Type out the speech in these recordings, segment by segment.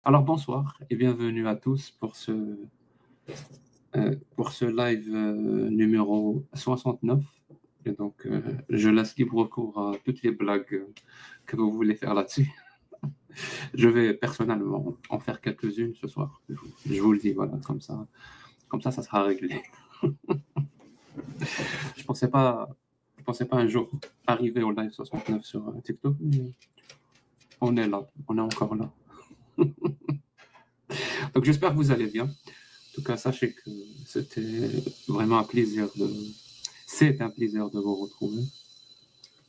Alors bonsoir et bienvenue à tous pour ce live numéro 69. Et donc, je laisse libre cours à toutes les blagues que vous voulez faire là-dessus. Je vais personnellement en faire quelques-unes ce soir. Je vous le dis, voilà, comme ça sera réglé. Je pensais pas, je pensais pas un jour arriver au live 69 sur TikTok, mais on est là, on est encore là. Donc j'espère que vous allez bien. En tout cas, sachez que c'était vraiment un plaisir c'est un plaisir de vous retrouver.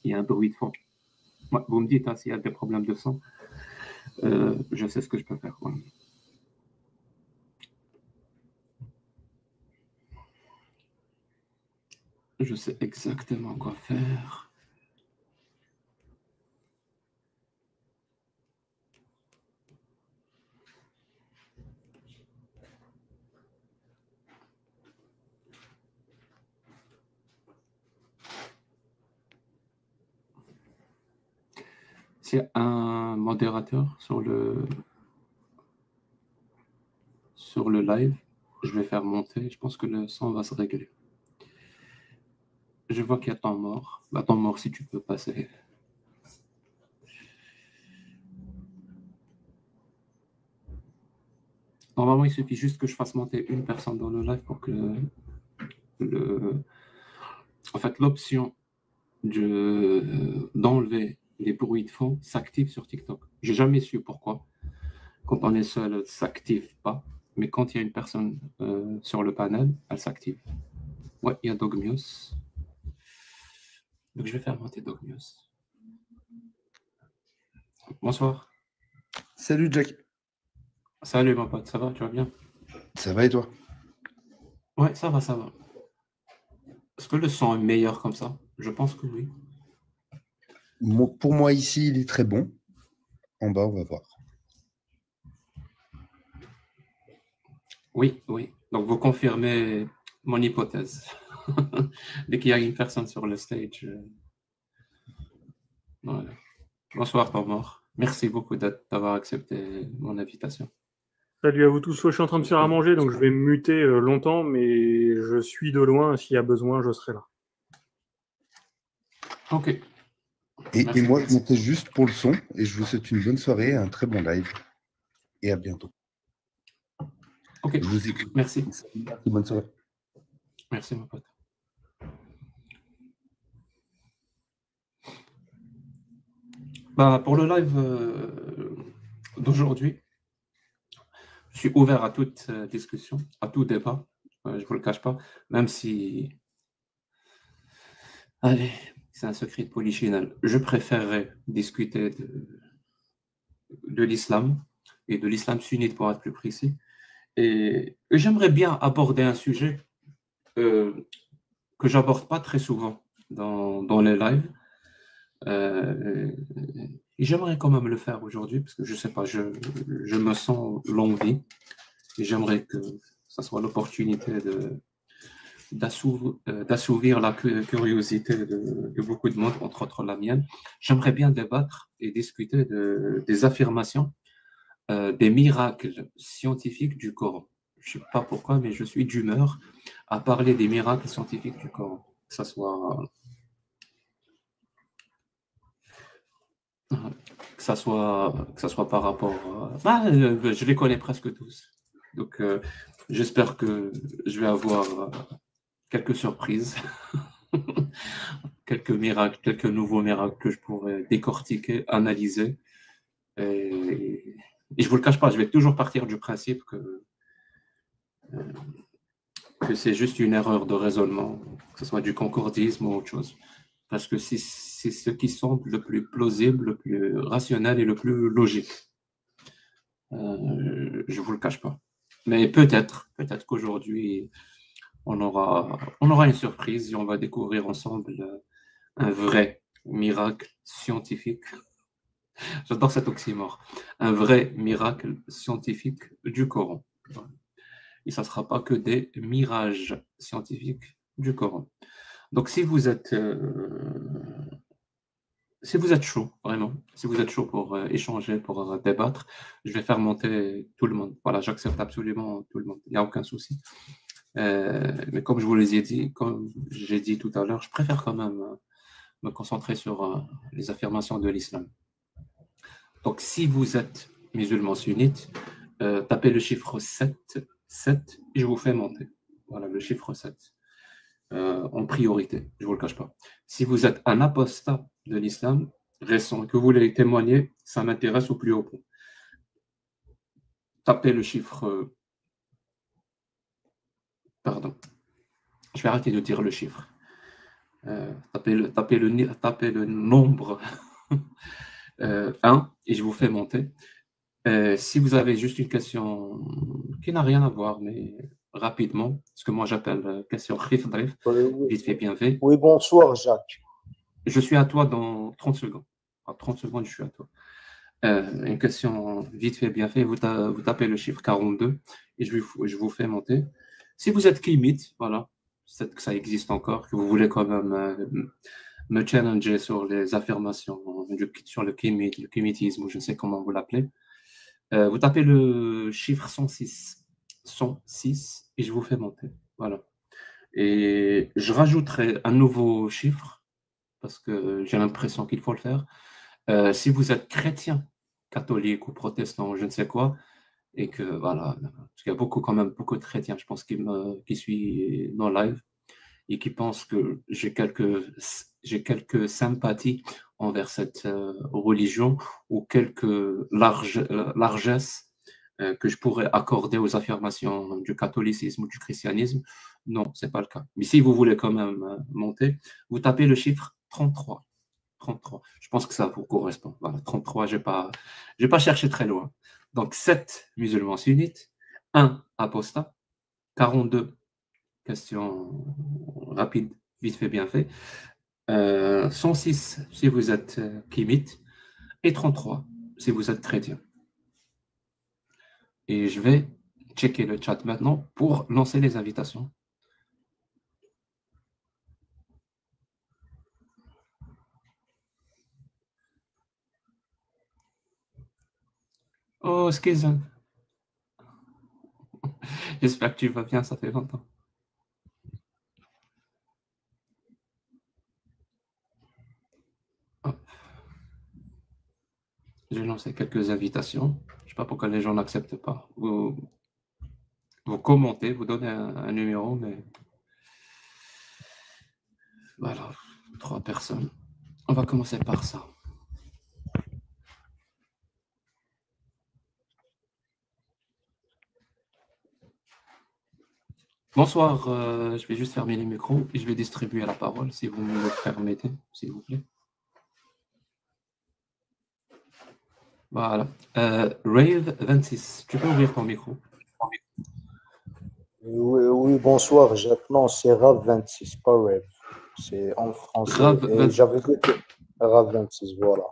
Il y a un bruit de fond. Vous me dites s'il y a des problèmes de son. Je sais ce que je peux faire. Ouais. Je sais exactement quoi faire. S'il y a un modérateur sur le live, je vais faire monter. Je pense que le son va se régler. Je vois qu'il y a temps mort. Bah, temps mort, si tu peux passer. Normalement, il suffit juste que je fasse monter une personne dans le live pour que en fait, l'option d'enlever les bruits de fond s'active sur TikTok. J'ai jamais su pourquoi. Quand on est seul, elle ne s'active pas. Mais quand il y a une personne sur le panel, elle s'active. Ouais, il y a Dogmios. Donc, je vais faire monter Dogmios. Bonsoir. Salut Jack. Salut mon pote, ça va, tu vas bien? Ça va et toi? Ouais, ça va, ça va. Est-ce que le son est meilleur comme ça? Je pense que oui. Pour moi ici, il est très bon. En bas, on va voir. Oui, oui. Donc, vous confirmez mon hypothèse. Dès qu'il y a une personne sur le stage. Voilà. Bonsoir, Tom-Mort. Merci beaucoup d'avoir accepté mon invitation. Salut à vous tous. Je suis en train de faire à manger, donc je vais me muter longtemps, mais je suis de loin. S'il y a besoin, je serai là. Ok. Et moi, je montais juste pour le son et je vous souhaite une bonne soirée, un très bon live et à bientôt. Ok. Je vous écoute. Merci. Merci, bonne soirée. Merci, mon pote. Bah, pour le live d'aujourd'hui, je suis ouvert à toute discussion, à tout débat. Je ne vous le cache pas, même si, allez, c'est un secret de polichinelle. Je préférerais discuter de l'islam et de l'islam sunnite pour être plus précis. Et j'aimerais bien aborder un sujet que j'aborde pas très souvent dans les lives. Et j'aimerais quand même le faire aujourd'hui parce que je sais pas, je me sens l'envie et j'aimerais que ça soit l'opportunité d'assouvir la curiosité de beaucoup de monde, entre autres la mienne. J'aimerais bien débattre et discuter des affirmations, des miracles scientifiques du Coran. Je ne sais pas pourquoi, mais je suis d'humeur à parler des miracles scientifiques du Coran. Que ça soit par rapport je les connais presque tous. Donc, j'espère que je vais avoir quelques surprises, quelques miracles, quelques nouveaux miracles que je pourrais décortiquer, analyser. Et je ne vous le cache pas, je vais toujours partir du principe que c'est juste une erreur de raisonnement, que ce soit du concordisme ou autre chose. Parce que c'est ce qui semble le plus plausible, le plus rationnel et le plus logique. Je ne vous le cache pas. Mais peut-être qu'aujourd'hui, on aura une surprise et on va découvrir ensemble un vrai miracle scientifique. J'adore cet oxymore. Un vrai miracle scientifique du Coran. Et ça ne sera pas que des mirages scientifiques du Coran. Donc, si vous êtes Si vous êtes chaud, vraiment, si vous êtes chaud pour échanger, pour débattre, je vais faire monter tout le monde. Voilà, j'accepte absolument tout le monde. Il n'y a aucun souci. Mais comme je vous l'ai dit, comme j'ai dit tout à l'heure, je préfère quand même me concentrer sur les affirmations de l'islam. Donc, si vous êtes musulman sunnite, tapez le chiffre 7, 7 et je vous fais monter. Voilà, le chiffre 7. En priorité, je ne vous le cache pas. Si vous êtes un apostat de l'islam récent, que vous voulez témoigner, ça m'intéresse au plus haut point. Tapez le chiffre... pardon. Je vais arrêter de dire le chiffre. Tapez le nombre 1 et je vous fais monter. Si vous avez juste une question qui n'a rien à voir, mais rapidement, ce que moi j'appelle question khif drif, vite fait, bien fait. Oui, bonsoir Jacques. Je suis à toi dans 30 secondes. À 30 secondes, je suis à toi. Une question vite fait, bien fait. Vous tapez le chiffre 42 et je vous fais monter. Si vous êtes kimite, voilà, que ça existe encore, que vous voulez quand même me challenger sur les affirmations, sur le kimitisme, ou je ne sais comment vous l'appelez, vous tapez le chiffre 106. 106 et je vous fais monter. Voilà. Et je rajouterai un nouveau chiffre parce que j'ai l'impression qu'il faut le faire. Si vous êtes chrétien, catholique ou protestant, je ne sais quoi, et que voilà, parce qu'il y a quand même beaucoup de chrétiens, je pense, qui suivent nos lives et qui pensent que j'ai quelques sympathies envers cette religion ou quelques largesses que je pourrais accorder aux affirmations du catholicisme ou du christianisme. Non, ce n'est pas le cas. Mais si vous voulez quand même monter, vous tapez le chiffre 33. 33. Je pense que ça vous correspond. Voilà, 33, je n'ai pas cherché très loin. Donc, 7 musulmans sunnites, 1 apostat, 42 questions rapides, vite fait, bien fait, 106 si vous êtes kimite, et 33 si vous êtes chrétien. Et je vais checker le chat maintenant pour lancer les invitations. Oh, excusez-moi. J'espère que tu vas bien, ça fait longtemps. Hop. J'ai lancé quelques invitations. Je ne sais pas pourquoi les gens n'acceptent pas. Vous commentez, vous donnez un numéro, mais voilà, 3 personnes. On va commencer par ça. Bonsoir, je vais juste fermer les micros et je vais distribuer la parole si vous me le permettez, s'il vous plaît. Voilà. Rave 26, tu peux ouvrir ton micro? Oui, bonsoir Jacques. Non, c'est Rav 26, pas Rave. C'est en français. Rav Et 26. j'avais Rav 26, voilà.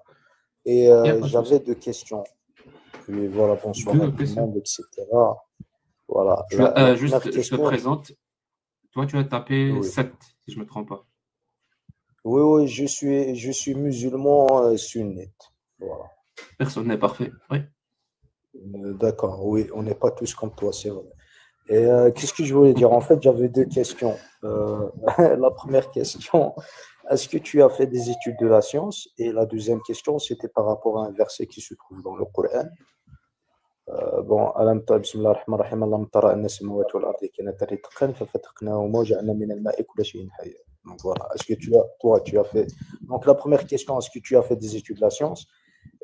Et j'avais 2 questions. Puis voilà, bonsoir à tout le monde, etc. Voilà. Juste, je te présente. Toi, tu as tapé 7, si je ne me trompe pas. Oui, je suis musulman sunnite. Voilà. Personne n'est parfait, oui. D'accord, oui, on n'est pas tous comme toi, c'est vrai. Et qu'est-ce que je voulais dire? En fait, j'avais 2 questions. La première question, est-ce que tu as fait des études de la science? Et la deuxième question, c'était par rapport à un verset qui se trouve dans le Coran. Bon, ألم ترى بسم الله الرحمن الرحيم ألم ترى أن السماوات والأرض كانتا رتقا ففتقناهما وجعلنا من الماء كل شيء حي. Donc voilà, est-ce que tu as fait. Donc la première question, est-ce que tu as fait des études de la science?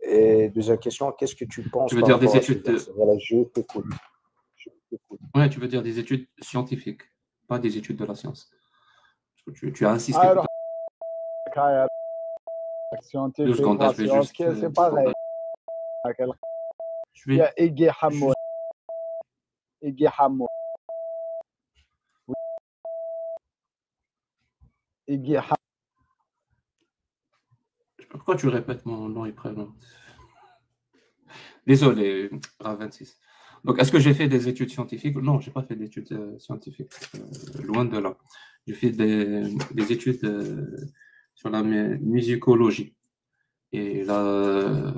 Et deuxième question, qu'est-ce que tu penses? Tu veux dire des études Voilà, je t'écoute. Oui, tu veux dire des études scientifiques, pas des études de la science. Tu as insisté. Alors, scientifique, 2 secondes, je vais juste. C'est pareil. Je vais. Il y a Iggy Hamoud. Iggy Hamoud. Iggy Hamoud. Pourquoi tu répètes mon nom et prénom? Désolé, Rav26. Donc, est-ce que j'ai fait des études scientifiques? Non, je n'ai pas fait d'études scientifiques. Loin de là. J'ai fait des études sur la musicologie. et la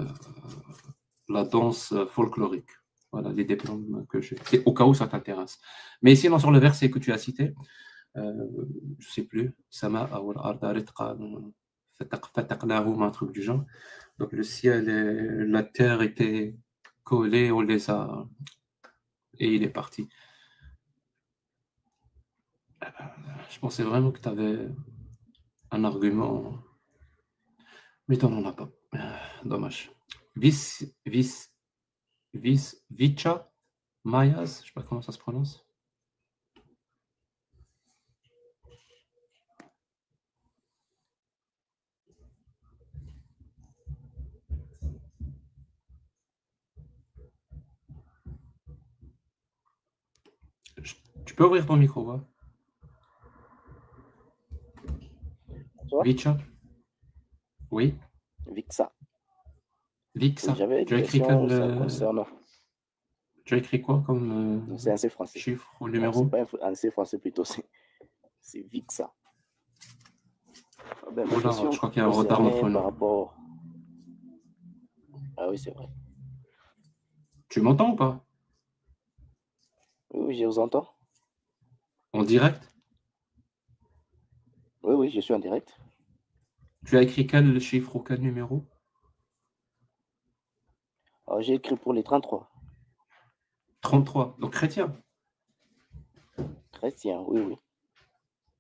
danse folklorique. Voilà les diplômes que j'ai. C'est au cas où ça t'intéresse. Mais sinon, sur le verset que tu as cité, je ne sais plus, Sama ou al-arda ritqa, fataqnahum, un truc du genre. Donc le ciel et la terre étaient collés, on les a. Et il est parti. Je pensais vraiment que tu avais un argument, mais tu n'en as pas. Dommage. Vicha Mayas, je ne sais pas comment ça se prononce. Tu peux ouvrir ton micro, hein? Vicha? Oui. Vixa. Vixa. J'avais Tu as une écrit question quel, concernant. tu as écrit quoi comme C'est un C français. chiffre ou Non, numéro? c'est pas un C français plutôt, c'est Vixa. Ben, ma Oula, question je crois qu'il y a un retard concernait entre nous. par rapport. Ah oui, c'est vrai. Tu m'entends ou pas? Oui, oui, je vous entends. En direct? Oui, oui, je suis en direct. Tu as écrit quel chiffre ou quel numéro? Alors, j'ai écrit pour les 33. 33. Donc chrétien, Chrétien, oui, oui.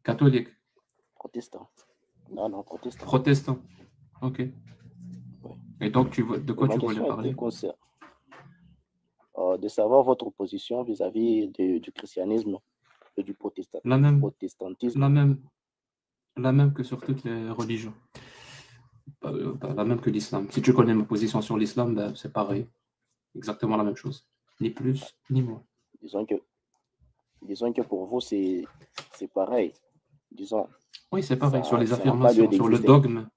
catholique, Protestant. Non, non, protestant. protestant. Ok. Oui. Et donc, de quoi Ma tu voulais question parler? était de savoir votre position vis-à-vis du christianisme et du La même, protestantisme. la même que sur toutes les religions. Pas la même que l'islam. Si tu connais ma position sur l'islam, ben, c'est pareil. Exactement la même chose. Ni plus, ni moins. Disons que pour vous, c'est pareil. Disons, Oui, c'est pareil. Sur les ça n'a pas lieu affirmations, sur le d'exister. dogme,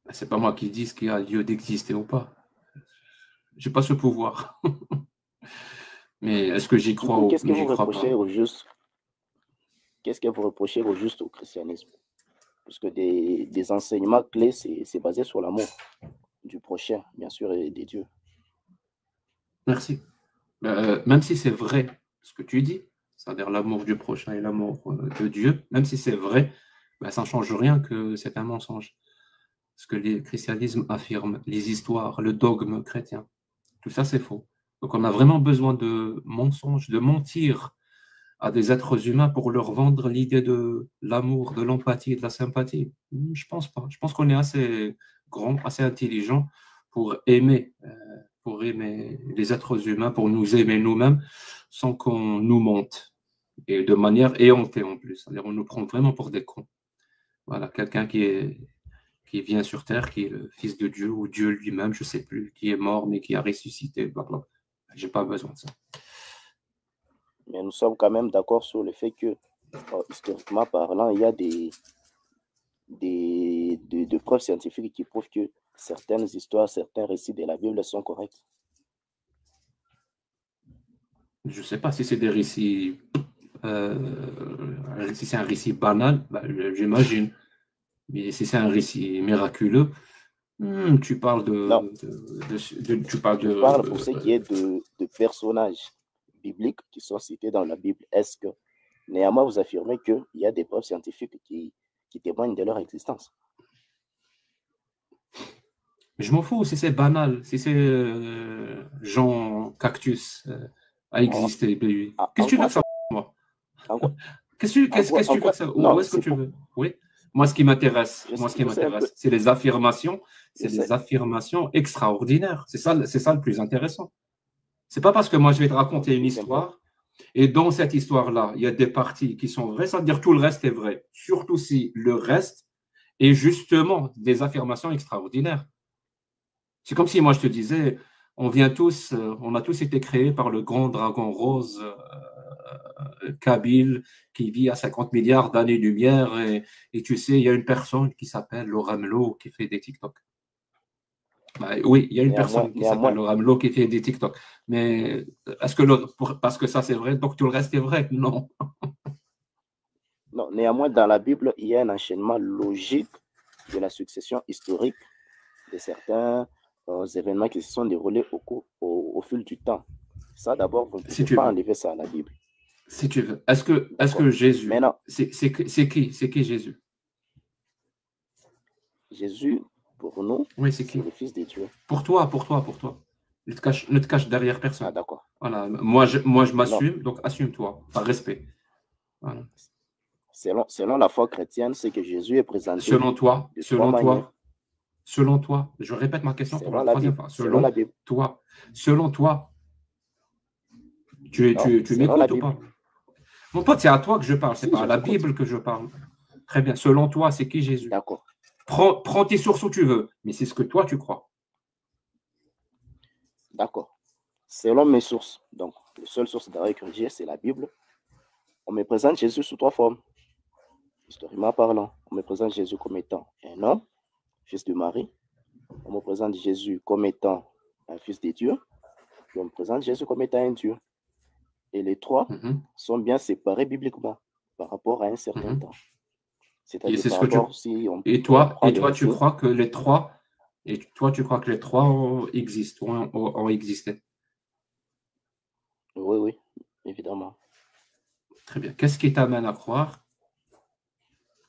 ben, c'est pas moi qui dis ce qui a lieu d'exister ou pas. J'ai pas ce pouvoir. Mais est-ce que j'y Du crois coup, ou qu'est-ce que j'y vous crois reprochez pas? au juste? Qu'est-ce que vous reprochez au juste au christianisme? Parce que des enseignements clés, c'est basé sur l'amour du prochain, bien sûr, et des dieux. Merci. Même si c'est vrai ce que tu dis, c'est-à-dire l'amour du prochain et l'amour de Dieu, même si c'est vrai, ben, ça ne change rien que c'est un mensonge. Ce que le christianisme affirme, les histoires, le dogme chrétien, tout ça c'est faux. Donc on a vraiment besoin de mensonges, de mentir à des êtres humains pour leur vendre l'idée de l'amour, de l'empathie, de la sympathie. Je pense pas. Je pense qu'on est assez grand, assez intelligent pour aimer les êtres humains, pour nous aimer nous-mêmes, sans qu'on nous monte. Et de manière éhontée en plus. C'est-à-dire on nous prend vraiment pour des cons. Voilà, quelqu'un qui vient sur Terre, qui est le Fils de Dieu, ou Dieu lui-même, je ne sais plus, qui est mort, mais qui a ressuscité, blablabla. Je n'ai pas besoin de ça. Mais nous sommes quand même d'accord sur le fait que, historiquement parlant, il y a de preuves scientifiques qui prouvent que certaines histoires, certains récits de la Bible sont corrects. Je ne sais pas si c'est des récits, si c'est un récit banal, ben, j'imagine. Mais si c'est un récit miraculeux, tu parles Non. tu parles Je parle pour ce qui est de personnages bibliques qui sont cités dans la Bible. Est-ce que néanmoins vous affirmez qu'il y a des preuves scientifiques qui témoignent de leur existence? Je m'en fous si c'est banal, si c'est Jean Cactus a existé. Qu'est-ce que tu veux que ça moi? Qu'est-ce que tu veux que ça? Où est-ce que tu veux? Oui. Moi, ce qui m'intéresse, c'est les affirmations, extraordinaires. C'est ça le plus intéressant. C'est pas parce que moi je vais te raconter une histoire et dans cette histoire-là, il y a des parties qui sont vraies, c'est-à-dire tout le reste est vrai. Surtout si le reste est justement des affirmations extraordinaires. C'est comme si moi je te disais, on a tous été créés par le grand dragon rose Kabyle qui vit à 50 milliards d'années-lumière et tu sais, il y a une personne qui s'appelle Laura Melo qui fait des TikTok. Bah, oui, il y a une personne qui s'appelle Laura Melo qui fait des TikTok. Mais est-ce que parce que ça c'est vrai, donc tout le reste est vrai? Non. Non, néanmoins, dans la Bible, il y a un enchaînement logique de la succession historique de certains événements qui se sont déroulés au fil du temps. Ça, d'abord, vous ne pouvez pas enlever ça à la Bible. Si tu veux. Est-ce que Jésus, c'est qui Jésus? Jésus, pour nous, oui, c'est le Fils de Dieu. Pour toi. Ne te cache derrière personne. Ah, d'accord. Voilà. Moi, je m'assume, donc assume-toi, par respect. Voilà. Selon la foi chrétienne, c'est que Jésus est présenté. Selon toi, je répète ma question pour la troisième fois. Selon la Bible. Selon toi, tu m'écoutes ou pas? Mon pote, c'est à toi que je parle, c'est pas à la Bible que je parle. Très bien. Selon toi, c'est qui Jésus? D'accord. Prends tes sources où tu veux, mais c'est ce que toi, tu crois. D'accord. Selon mes sources, donc, la seule source d'arrêt que j'ai, c'est la Bible. On me présente Jésus sous trois formes. Historiquement parlant, on me présente Jésus comme étant un homme, fils de Marie. On me présente Jésus comme étant un fils de Dieu. Puis on me présente Jésus comme étant un Dieu. Et les trois sont bien séparés bibliquement par rapport à un certain temps. C'est-à-dire par rapport si on tu crois que les trois, ont existé? Oui, évidemment. Très bien. Qu'est-ce qui t'amène à croire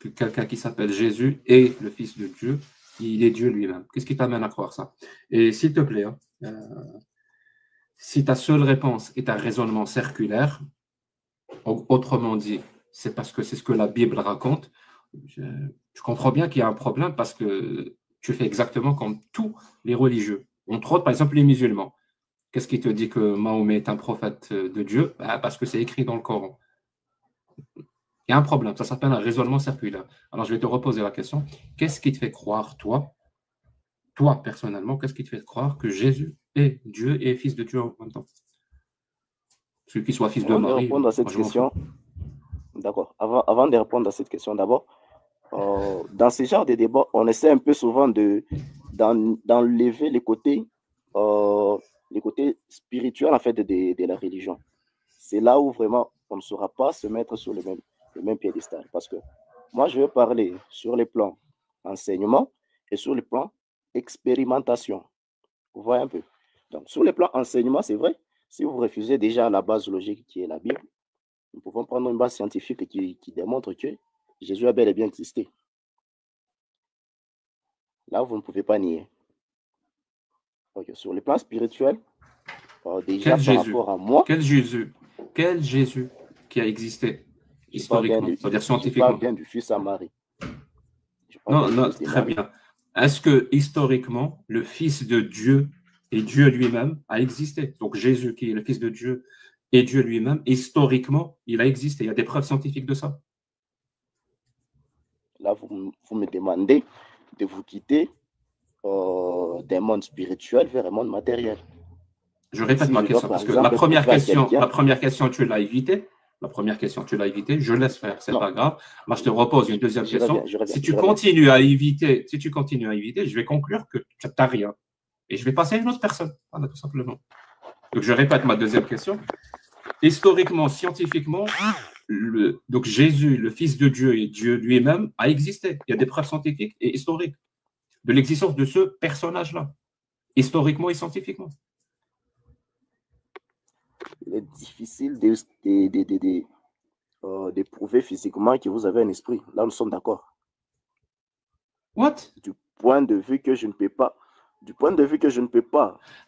que quelqu'un qui s'appelle Jésus est le Fils de Dieu, il est Dieu lui-même? Qu'est-ce qui t'amène à croire ça? Et s'il te plaît, si ta seule réponse est un raisonnement circulaire, autrement dit, c'est parce que c'est ce que la Bible raconte, je comprends bien qu'il y a un problème parce que tu fais exactement comme tous les religieux, entre autres, par exemple, les musulmans. Qu'est-ce qui te dit que Mahomet est un prophète de Dieu? Parce que c'est écrit dans le Coran. Il y a un problème, ça s'appelle un raisonnement circulaire. Alors, je vais te reposer la question. Qu'est-ce qui te fait croire, toi, personnellement, qu'est-ce qui te fait croire que Jésus est Dieu et fils de Dieu en même temps? Celui qui soit fils de Marie. Répondre à cette question, d'accord. Avant de répondre à cette question, d'abord, dans ce genre de débat, on essaie un peu souvent d'enlever les côtés spirituels en fait de la religion. C'est là où vraiment on ne saura pas se mettre sur le même piédestal. Parce que moi, je vais parler sur les plans enseignement et sur le plan expérimentation. Vous voyez un peu. Donc, sur le plan enseignement, c'est vrai. Si vous refusez déjà la base logique qui est la Bible, nous pouvons prendre une base scientifique qui démontre que Jésus a bel et bien existé. Là, vous ne pouvez pas nier. Okay. Sur le plan spirituel, déjà par rapport à moi... Quel Jésus qui a existé historiquement, c'est-à-dire scientifiquement? Je parle bien du Fils à Marie. Non, très bien. Est-ce que historiquement, le Fils de Dieu et Dieu lui-même a existé? Donc Jésus, qui est le Fils de Dieu et Dieu lui-même, historiquement, il a existé. Il y a des preuves scientifiques de ça. Là, vous me demandez de vous quitter des mondes spirituels vers un monde matériel. Je répète ma question, parce que la première question, tu l'as évitée. Je laisse faire, c'est pas grave. Moi, je te repose une deuxième question. Si tu continues à éviter, je vais conclure que tu n'as rien. Et je vais passer à une autre personne. Voilà, tout simplement. Donc, je répète ma deuxième question. Historiquement, scientifiquement, donc Jésus, le Fils de Dieu et Dieu lui-même, a existé. Il y a des preuves scientifiques et historiques de l'existence de ce personnage-là, historiquement et scientifiquement. Il est difficile de prouver physiquement que vous avez un esprit. Là, nous sommes d'accord. What? Du point de vue que je ne peux pas.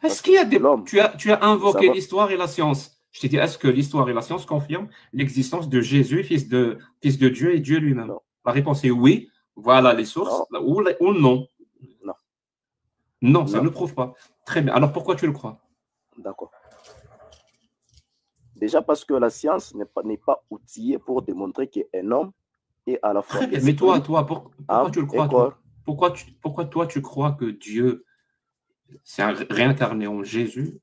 Est-ce qu'il y a des... Tu as invoqué l'histoire et la science. Je t'ai dit, est-ce que l'histoire et la science confirment l'existence de Jésus, fils de Dieu et Dieu lui-même? La réponse est oui. Voilà les sources. Ou non. Non, ça ne le prouve pas. Très bien. Alors, pourquoi tu le crois? D'accord. Déjà parce que la science n'est pas outillée pour démontrer qu'un homme est à la fois... Très bien. Mais toi, pourquoi tu le crois? Pourquoi toi, tu crois que Dieu s'est réincarné en Jésus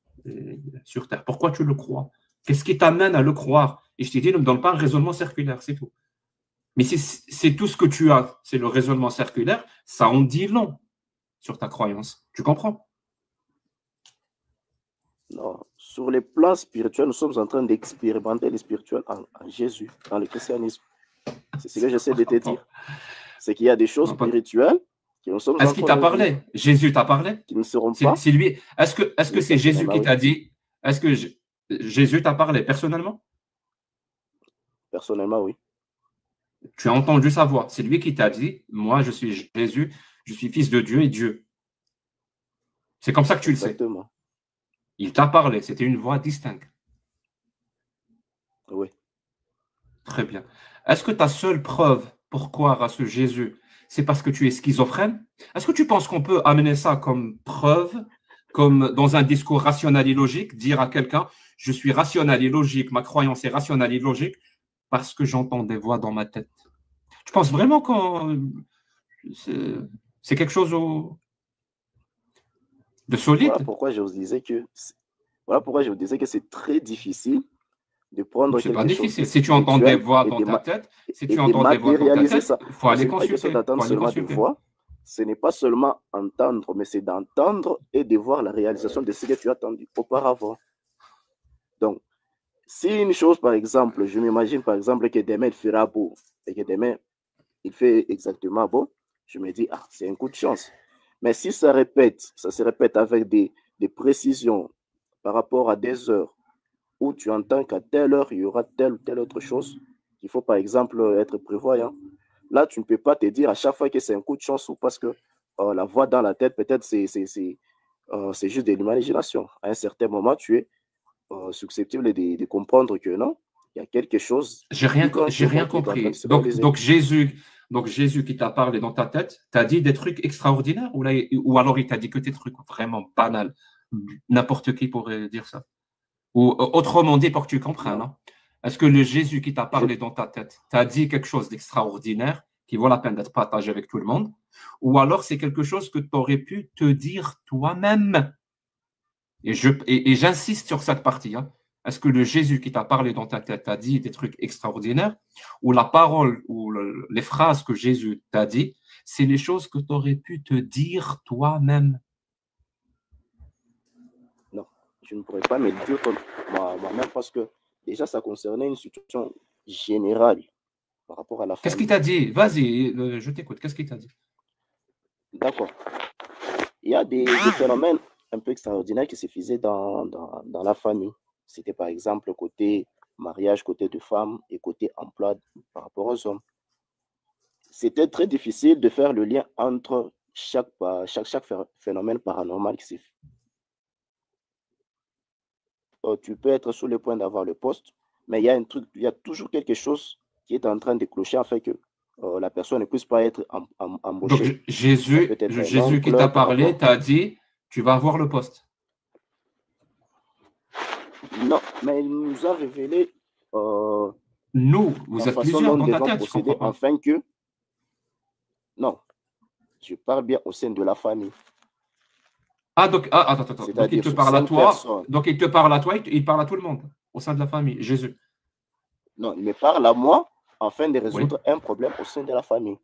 sur Terre? Pourquoi tu le crois? Qu'est-ce qui t'amène à le croire? Et je t'ai dit, ne me donne pas un raisonnement circulaire, c'est tout. Mais si c'est tout ce que tu as, c'est le raisonnement circulaire, ça en dit long sur ta croyance. Tu comprends? Non. Sur les plans spirituels, nous sommes en train d'expérimenter le spirituel en Jésus, dans le christianisme. C'est ce que j'essaie de te dire. C'est qu'il y a des choses spirituelles que nous sommes Est-ce qu'il t'a encore parlé? Jésus t'a parlé? qui ne seront pas. C'est lui. Est-ce que c'est Jésus qui Oui. t'a dit? Est-ce que Jésus t'a parlé personnellement? Personnellement, oui. Tu as entendu sa voix. C'est lui qui t'a dit, moi, je suis Jésus, je suis fils de Dieu et Dieu. C'est comme ça que tu le sais. Exactement. Il t'a parlé. C'était une voix distincte. Oui. Très bien. Est-ce que ta seule preuve pour croire à ce Jésus, c'est parce que tu es schizophrène? Est-ce que tu penses qu'on peut amener ça comme preuve, comme dans un discours rationnel et logique, dire à quelqu'un, je suis rationnel et logique, ma croyance est rationnelle et logique, parce que j'entends des voix dans ma tête? Tu penses vraiment que c'est quelque chose de solide? Voilà pourquoi je vous disais que c'est très difficile de prendre C'est pas quelque chose difficile. de Si tu entends des spirituel voix et dans ta tête, si et tu de entends des voix dans ta matérialiser tête, ça. il faut aller C'est pas question consulter. d'entendre Faut aller seulement des consulter. voix. Ce n'est pas seulement entendre, mais c'est d'entendre et de voir la réalisation de ce que tu as entendu auparavant. Donc, si une chose, par exemple, je m'imagine par exemple que demain il fera beau et que demain il fait exactement beau, je me dis, ah, c'est un coup de chance. Mais si ça se répète avec des précisions par rapport à des heures où tu entends qu'à telle heure, il y aura telle ou telle autre chose, il faut par exemple être prévoyant. Là, tu ne peux pas te dire à chaque fois que c'est un coup de chance ou parce que la voix dans la tête, peut-être c'est juste de l'imagination. À un certain moment, tu es susceptible de comprendre que non, il y a quelque chose. J'ai rien compris. Donc Jésus qui t'a parlé dans ta tête, t'a dit des trucs extraordinaires ou alors il t'a dit que des trucs vraiment banals. N'importe qui pourrait dire ça. Ou autrement dit, pour que tu comprennes, hein, est-ce que le Jésus qui t'a parlé dans ta tête t'a dit quelque chose d'extraordinaire qui vaut la peine d'être partagé avec tout le monde? Ou alors c'est quelque chose que tu aurais pu te dire toi-même? Et j'insiste sur cette partie. Hein. Est-ce que le Jésus qui t'a parlé dans ta tête t'a dit des trucs extraordinaires? Ou la parole ou les phrases que Jésus t'a dit, c'est les choses que tu aurais pu te dire toi-même? Je ne pourrais pas me dire moi-même parce que déjà, ça concernait une situation générale par rapport à la famille. Qu'est-ce qu'il t'a dit? Vas-y, je t'écoute. Qu'est-ce qu'il t'a dit? D'accord. Il y a des phénomènes un peu extraordinaires qui se faisaient dans la famille. C'était par exemple côté mariage, côté de femmes et côté emploi par rapport aux hommes. C'était très difficile de faire le lien entre chaque phénomène paranormal qui s'est fait. Tu peux être sur le point d'avoir le poste, mais il y a toujours quelque chose qui est en train de clocher afin que la personne ne puisse pas être embauchée. Donc Jésus qui t'a parlé, t'a dit, tu vas avoir le poste. Non, mais il nous a révélé nous, vous êtes plusieurs dans ta tête, je comprends pas. Afin que... Non, je parle bien au sein de la famille. Ah, donc, attends. Donc, il te parle à toi. Donc, il te parle à toi, il parle à tout le monde, au sein de la famille, Jésus. Non, il me parle à moi afin de résoudre un problème au sein de la famille.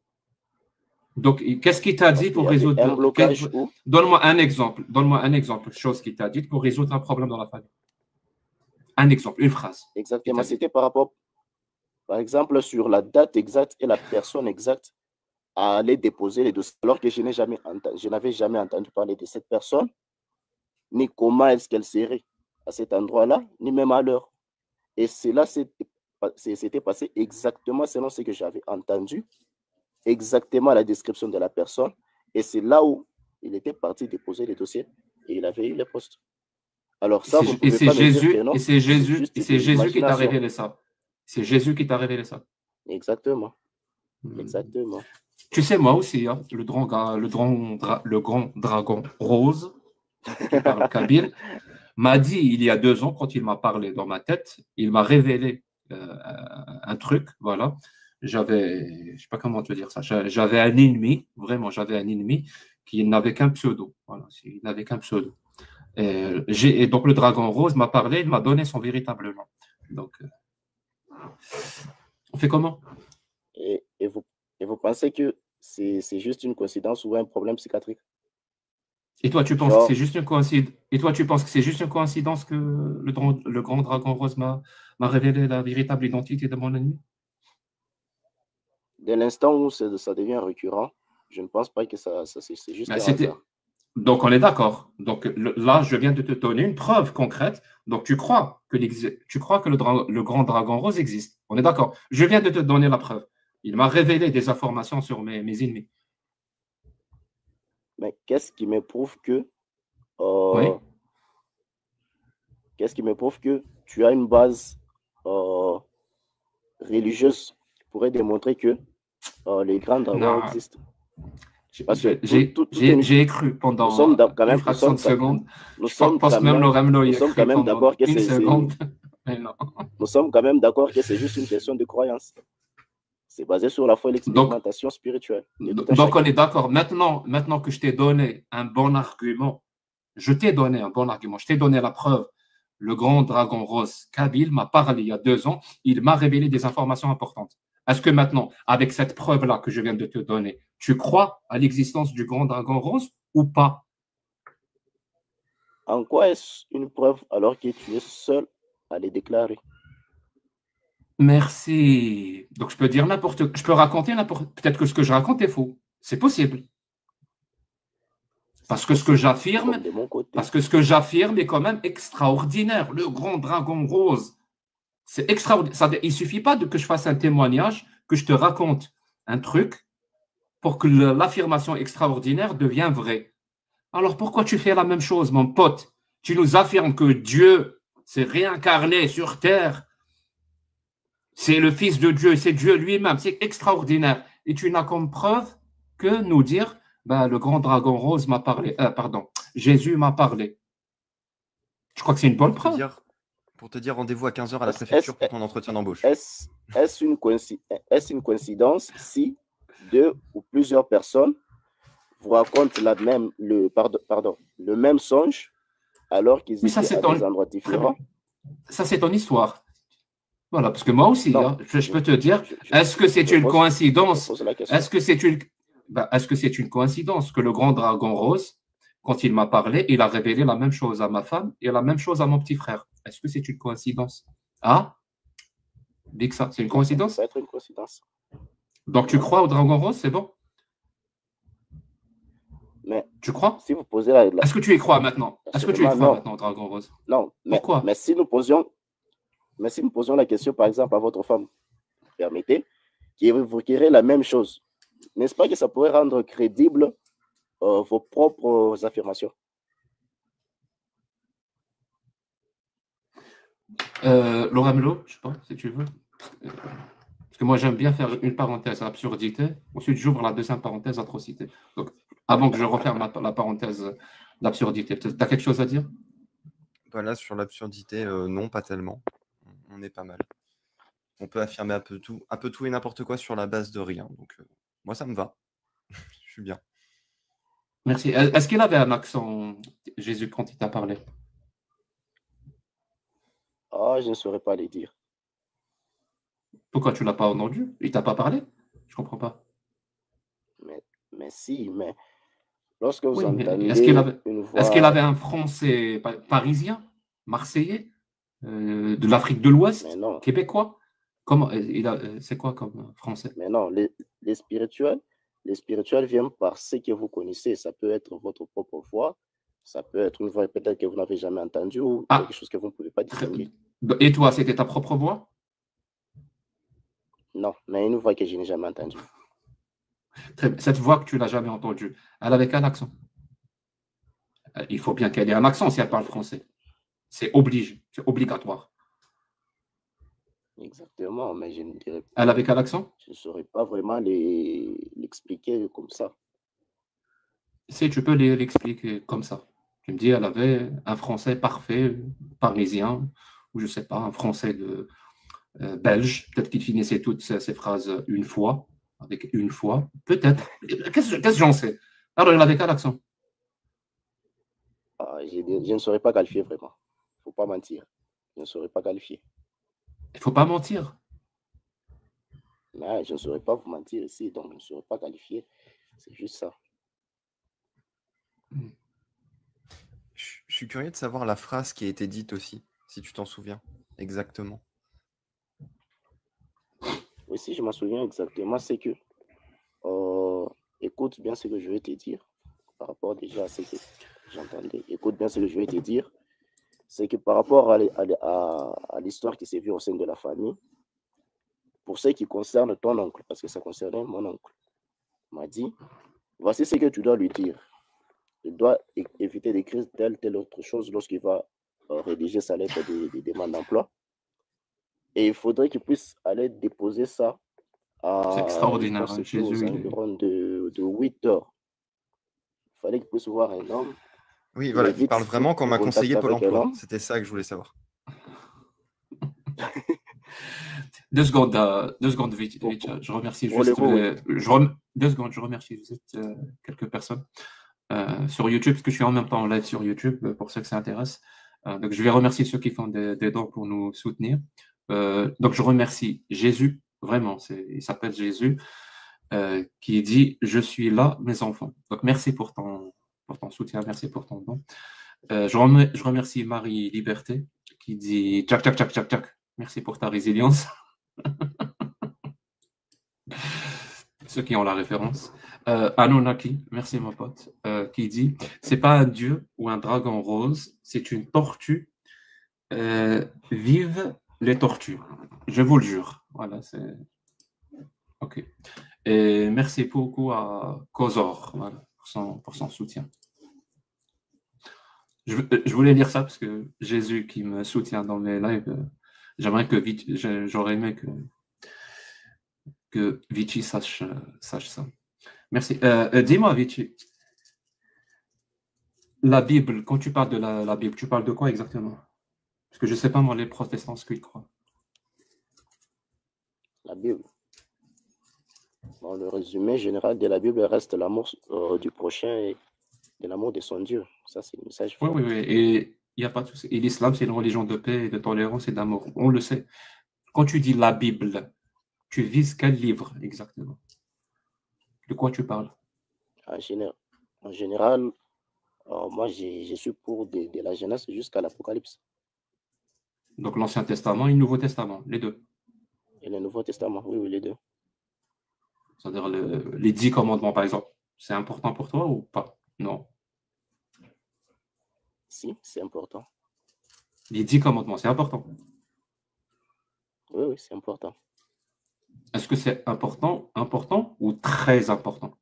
Donc, qu'est-ce qu'il t'a dit pour résoudre un blocage Donne-moi un exemple. Donne-moi un exemple, chose qu'il t'a dit pour résoudre un problème dans la famille. Un exemple, une phrase. Exactement. C'était par rapport, par exemple, sur la date exacte et la personne exacte à aller déposer les dossiers, alors que je n'avais jamais entendu parler de cette personne, ni comment est-ce qu'elle serait à cet endroit-là, ni même à l'heure. Et cela s'était passé exactement selon ce que j'avais entendu, exactement la description de la personne. Et c'est là où il était parti déposer les dossiers et il avait eu le poste. Alors ça, c'est Jésus qui t'a révélé ça. C'est Jésus qui t'a révélé ça. Exactement. Exactement. Tu sais, moi aussi, hein, le grand dragon rose, qui parle kabyle, m'a dit il y a 2 ans, quand il m'a parlé dans ma tête, il m'a révélé un truc, voilà. Je ne sais pas comment te dire ça, j'avais un ennemi, vraiment, j'avais un ennemi qui n'avait qu'un pseudo, voilà, il n'avait qu'un pseudo. Et donc le dragon rose m'a parlé, il m'a donné son véritable nom. Donc, on fait comment? Et vous pensez que c'est juste une coïncidence ou un problème psychiatrique? Et toi, tu penses que c'est juste une coïncidence? Et toi, tu penses que c'est juste une coïncidence que le grand dragon rose m'a révélé la véritable identité de mon ennemi? Dès l'instant où ça devient récurrent, Je ne pense pas que c'est juste Ben, un hasard. Donc, on est d'accord. Donc, là, je viens de te donner une preuve concrète. Donc, tu crois que le grand dragon rose existe. On est d'accord. Je viens de te donner la preuve. Il m'a révélé des informations sur mes ennemis. Mais qu'est-ce qui me prouve que Oui. qu'est-ce qui me prouve que tu as une base religieuse qui pourrait démontrer que les grands dragons Non. existent? Parce que J'ai cru pendant une fraction de seconde. Je pense même Loremlo y a cru pendant une seconde. Mais non. Nous sommes quand même d'accord que c'est juste une question de croyance. C'est basé sur la foi et l'expérimentation spirituelle. Donc, on est d'accord. Maintenant que je t'ai donné un bon argument, je t'ai donné la preuve. Le grand dragon rose Kabil m'a parlé il y a 2 ans. Il m'a révélé des informations importantes. Est-ce que maintenant, avec cette preuve-là que je viens de te donner, tu crois à l'existence du grand dragon rose ou pas? En quoi est-ce une preuve alors que tu es seul à les déclarer? Merci. Donc, je peux dire je peux raconter peut-être que ce que je raconte est faux. C'est possible. Parce que ce que j'affirme est quand même extraordinaire. Le grand dragon rose, c'est extraordinaire. Il ne suffit pas que je fasse un témoignage, que je te raconte un truc pour que l'affirmation extraordinaire devienne vraie. Alors pourquoi tu fais la même chose, mon pote? Tu nous affirmes que Dieu s'est réincarné sur terre. C'est le Fils de Dieu, c'est Dieu lui-même. C'est extraordinaire. Et tu n'as comme preuve que nous dire, le grand dragon rose m'a parlé. Jésus m'a parlé. Je crois que c'est une bonne preuve. Pour te dire rendez-vous à 15h à la préfecture pour ton entretien d'embauche. Est-ce une coïncidence si 2 ou plusieurs personnes vous racontent le même songe alors qu'ils étaient à des endroits différents? Ça, c'est ton histoire. Voilà, parce que moi aussi, je peux te dire, est-ce que c'est une coïncidence? Est-ce que c'est une coïncidence que le grand dragon rose, quand il m'a parlé, il a révélé la même chose à ma femme et la même chose à mon petit frère? Est-ce que c'est une coïncidence? Ah, Big ça, c'est une coïncidence? Ça peut être une coïncidence. Donc tu crois au dragon rose, c'est bon? Mais tu crois? Si vous posez Est-ce que tu y crois maintenant? Est-ce que tu y crois maintenant au dragon rose? Non. Pourquoi? Mais si nous posions la question, par exemple, à votre femme, permettez, qui vous direz la même chose, n'est-ce pas que ça pourrait rendre crédible vos propres affirmations? Loremlo, je sais pas si tu veux. Parce que moi, j'aime bien faire une parenthèse absurdité. Ensuite, j'ouvre la deuxième parenthèse atrocité. Donc, avant que je referme la parenthèse d'absurdité, tu as quelque chose à dire? Voilà, sur l'absurdité, non, pas tellement. On est pas mal. On peut affirmer un peu tout et n'importe quoi sur la base de rien. Donc, moi, ça me va. Je suis bien. Merci. Est-ce qu'il avait un accent, Jésus, quand il t'a parlé? Ah, je ne saurais pas les dire. Pourquoi tu ne l'as pas entendu? Il ne t'a pas parlé? Je ne comprends pas. Mais si, mais lorsque vous entendez une voix... Est-ce qu'il avait un français parisien, marseillais, de l'Afrique de l'Ouest, québécois? C'est quoi comme français? Mais non, les spirituels viennent par ce que vous connaissez. Ça peut être votre propre voix, ça peut être une voix peut-être que vous n'avez jamais entendue ou quelque chose que vous ne pouvez pas distinguer. Et toi, c'était ta propre voix? Non, mais une voix que je n'ai jamais entendue. Cette voix que tu n'as jamais entendue, elle avait quel accent? Il faut bien qu'elle ait un accent si elle parle français. C'est obligatoire. Exactement, mais je ne dirais pas. Elle avait quel accent? Je ne saurais pas vraiment l'expliquer comme ça. Si tu peux l'expliquer comme ça. Tu me dis, elle avait un français parfait, parisien, ou je ne sais pas, un français belge. Peut-être qu'il finissait toutes ces phrases une fois, avec une fois. Peut-être. Qu'est-ce que j'en sais? Alors, elle avait quel accent? Je ne saurais pas qualifier vraiment. Il ne faut pas mentir. Je ne saurais pas qualifier. Il ne faut pas mentir. Mais je ne saurais pas vous mentir ici, donc je ne saurais pas qualifier. C'est juste ça. Je suis curieux de savoir la phrase qui a été dite aussi, si tu t'en souviens exactement. Oui, si je m'en souviens exactement, c'est que écoute écoute bien ce que je vais te dire par rapport déjà à ce que j'entendais. Écoute bien ce que je vais te dire. C'est que par rapport à l'histoire qui s'est vue au sein de la famille, pour ce qui concerne ton oncle, parce que ça concernait mon oncle, m'a dit, voici ce que tu dois lui dire. Il doit éviter d'écrire telle autre chose lorsqu'il va rédiger sa lettre de demande d'emploi. Et il faudrait qu'il puisse aller déposer ça C'est extraordinaire. je pense que Jésus, aux environs de 8 heures. Il fallait qu'il puisse voir un homme. Oui, voilà, il parle vraiment qu'on m'a conseillé Pôle avec un emploi. homme. C'était ça que je voulais savoir. 2 secondes, vite. Je remercie Pour juste. les mots, 2 secondes, je remercie juste quelques personnes sur YouTube, parce que je suis en même temps en live sur YouTube, pour ceux que ça intéresse. Donc, je vais remercier ceux qui font des dons pour nous soutenir. Donc, je remercie Jésus, vraiment, il s'appelle Jésus, qui dit « Je suis là, mes enfants ». Donc, merci pour ton soutien, merci pour ton don. Je remercie Marie Liberté, qui dit « Tchac, tchac, tchac, tchac, tchac ». Merci pour ta résilience. Ceux qui ont la référence. Anunnaki, merci mon pote, qui dit « C'est pas un dieu ou un dragon rose, c'est une tortue. Vive les tortues. Je vous le jure. » Voilà, c'est... OK. Et merci beaucoup à Kozor, voilà, pour son soutien. Je voulais lire ça parce que Jésus qui me soutient dans mes lives, j'aurais aimé que Vichy sache ça. Merci. Dis-moi, Vichy, la Bible, quand tu parles de la Bible, tu parles de quoi exactement? Parce que je ne sais pas, moi, les protestants, ce qu'ils croient. La Bible. Bon, le résumé général de la Bible reste l'amour du prochain et de l'amour de son Dieu. Ça, c'est le message. Oui. Et il n'y a pas de souci. Et l'islam, c'est une religion de paix, de tolérance et d'amour. On le sait. Quand tu dis la Bible, tu vises quel livre exactement? De quoi tu parles? En général, moi, je suis pour de la Genèse jusqu'à l'Apocalypse. Donc l'Ancien Testament et le Nouveau Testament, les deux. Et le Nouveau Testament, oui, les deux. C'est-à-dire les 10 commandements, par exemple. C'est important pour toi ou pas? Non. Si, c'est important. Les 10 commandements, c'est important. Oui, c'est important. Est-ce que c'est important ou très important?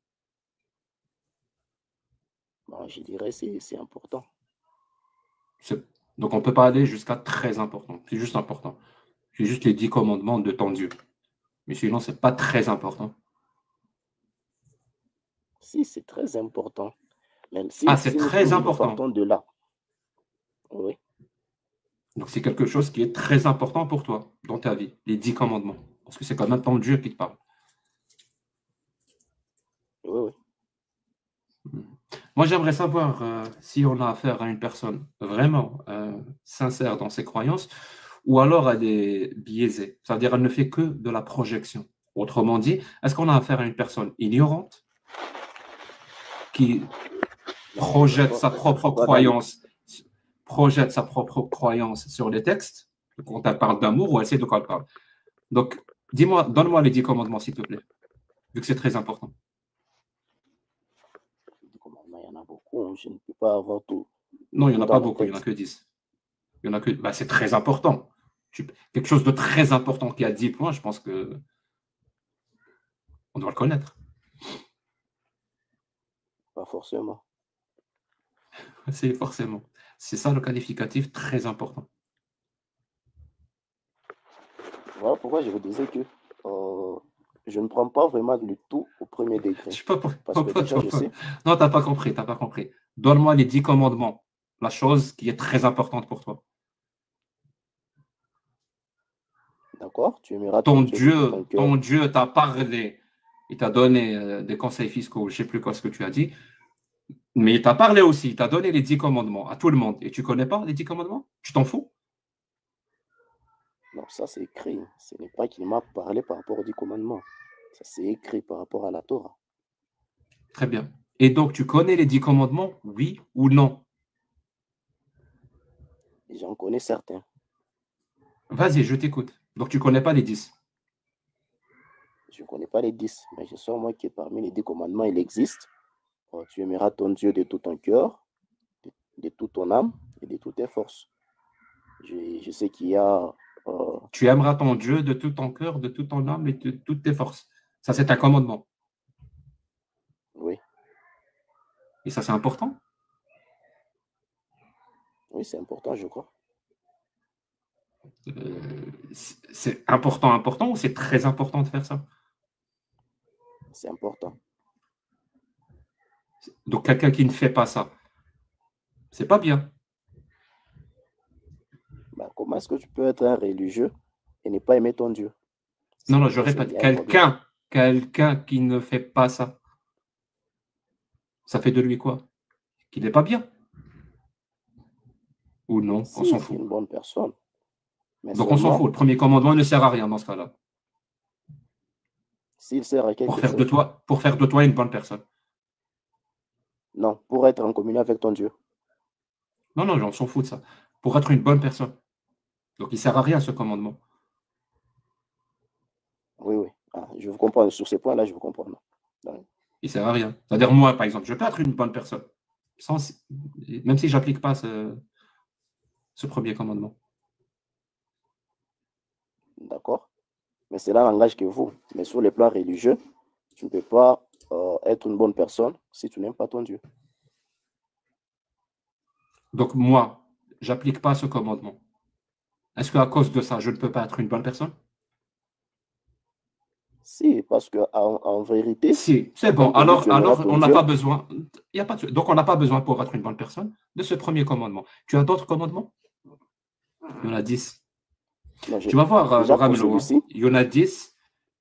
Bon, je dirais que c'est important. Donc, on ne peut pas aller jusqu'à très important. C'est juste important. C'est juste les 10 commandements de ton Dieu. Mais sinon, ce n'est pas très important. Si, c'est très important. Même si, c'est très important. Partons de là. Oui. Donc, c'est quelque chose qui est très important pour toi dans ta vie, les 10 commandements. Parce que c'est quand même ton Dieu qui te parle. Oui. Moi, j'aimerais savoir si on a affaire à une personne vraiment sincère dans ses croyances ou alors elle est biaisée. C'est-à-dire elle ne fait que de la projection. Autrement dit, est-ce qu'on a affaire à une personne ignorante qui projette sa propre croyance sur les textes quand elle parle d'amour ou elle sait de quoi elle parle? Donc, dis-moi, donne-moi les 10 commandements, s'il te plaît, vu que c'est très important. Il y en a beaucoup, je ne peux pas avoir tout. Non, il n'y en a pas beaucoup, il n'y en a que 10. Il y en a que... c'est très important. Quelque chose de très important qui a 10 points, je pense que on doit le connaître. Pas forcément. C'est forcément. C'est ça le qualificatif très important. Voilà pourquoi je vous disais que je ne prends pas vraiment le tout au premier degré. Je sais pas parce que déjà, je sais. Non, tu n'as pas compris. Donne-moi les 10 commandements. La chose qui est très importante pour toi. D'accord, tu aimeras ton Dieu t'a parlé, il t'a donné des conseils fiscaux, je ne sais plus quoi ce que tu as dit, mais il t'a parlé aussi, il t'a donné les 10 commandements à tout le monde. Et tu ne connais pas les 10 commandements? Tu t'en fous? Non, ça c'est écrit. Ce n'est pas qu'il m'a parlé par rapport aux 10 commandements. Ça c'est écrit par rapport à la Torah. Très bien. Et donc, tu connais les 10 commandements, oui ou non? J'en connais certains. Vas-y, je t'écoute. Donc, tu ne connais pas les 10? Je ne connais pas les 10, mais je sais moi que parmi les 10 commandements, il existe. Tu aimeras ton Dieu de tout ton cœur, de toute ton âme et de toutes tes forces. Je sais qu'il y a... Tu aimeras ton Dieu de tout ton cœur, de toute ton âme et de toutes tes forces. Ça, c'est un commandement. Oui. Et ça, c'est important? Oui, c'est important, je crois. C'est important ou c'est très important de faire ça? C'est important. Donc, quelqu'un qui ne fait pas ça, c'est pas bien. Bah, comment est-ce que tu peux être un religieux et ne pas aimer ton Dieu? Non, je répète, quelqu'un qui ne fait pas ça, ça fait de lui quoi? Qu'il n'est pas bien? Ou non, on s'en fout. C'est une bonne personne. Mais donc, on s'en fout. Le premier commandement ne sert à rien dans ce cas-là. S'il sert à quelque pour faire chose. Pour faire de toi une bonne personne. Non, pour être en communion avec ton Dieu. Non, on s'en fout de ça. Pour être une bonne personne. Donc, il ne sert à rien ce commandement. Oui. Ah, je vous comprends. Sur ces points-là, je vous comprends. Non. Il ne sert à rien. C'est-à-dire, moi, par exemple, je peux être une bonne personne. Même si je n'applique pas ce premier commandement. D'accord. Mais c'est là l'engage que vous. Mais sur les plans religieux, tu ne peux pas être une bonne personne si tu n'aimes pas ton Dieu. Donc, moi, je n'applique pas ce commandement. Est-ce qu'à cause de ça, je ne peux pas être une bonne personne? Si, parce qu'en vérité... Si, c'est bon. Alors on n'a pas besoin... Donc, on n'a pas besoin pour être une bonne personne de ce premier commandement. Tu as d'autres commandements? Il y en a 10. Non, tu vas voir, Ramelo, il y en a 10,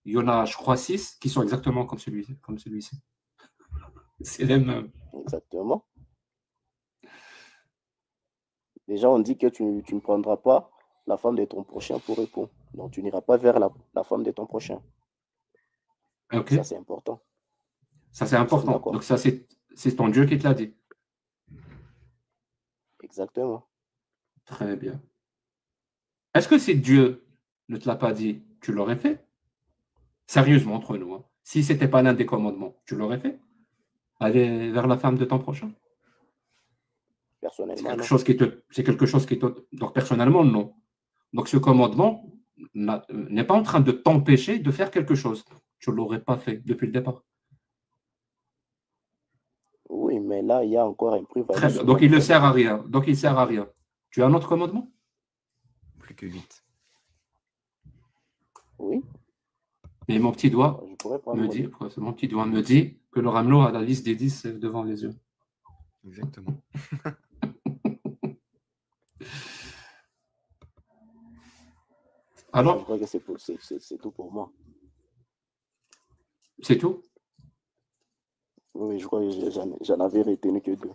il y en a, je crois, 6 qui sont exactement comme celui-ci. C'est les mêmes. Exactement. Déjà, on dit que tu ne prendras pas la femme de ton prochain pour époux. Donc, tu n'iras pas vers la femme de ton prochain. Okay. Ça, c'est important. Ça, c'est important. Donc, ça, c'est ton Dieu qui te l'a dit. Exactement. Très bien. Est-ce que si Dieu ne te l'a pas dit, tu l'aurais fait? Sérieusement, entre nous. Hein. Si ce n'était pas l'un des commandements, tu l'aurais fait? Aller vers la femme de ton prochain? Personnellement, c'est quelque chose qui te... Donc, personnellement, non. Donc, ce commandement n'est pas en train de t'empêcher de faire quelque chose. Tu ne l'aurais pas fait depuis le départ. Oui, mais là, il y a encore un prix. Donc, il ne sert à rien. Donc, il sert à rien. Tu as un autre commandement? Plus que 8. Oui. Et mon petit doigt me dit que le Ramelot a la liste des 10 devant les yeux. Exactement. Alors, je crois que c'est tout pour moi. C'est tout? Oui, je crois que j'en avais retenu que 2.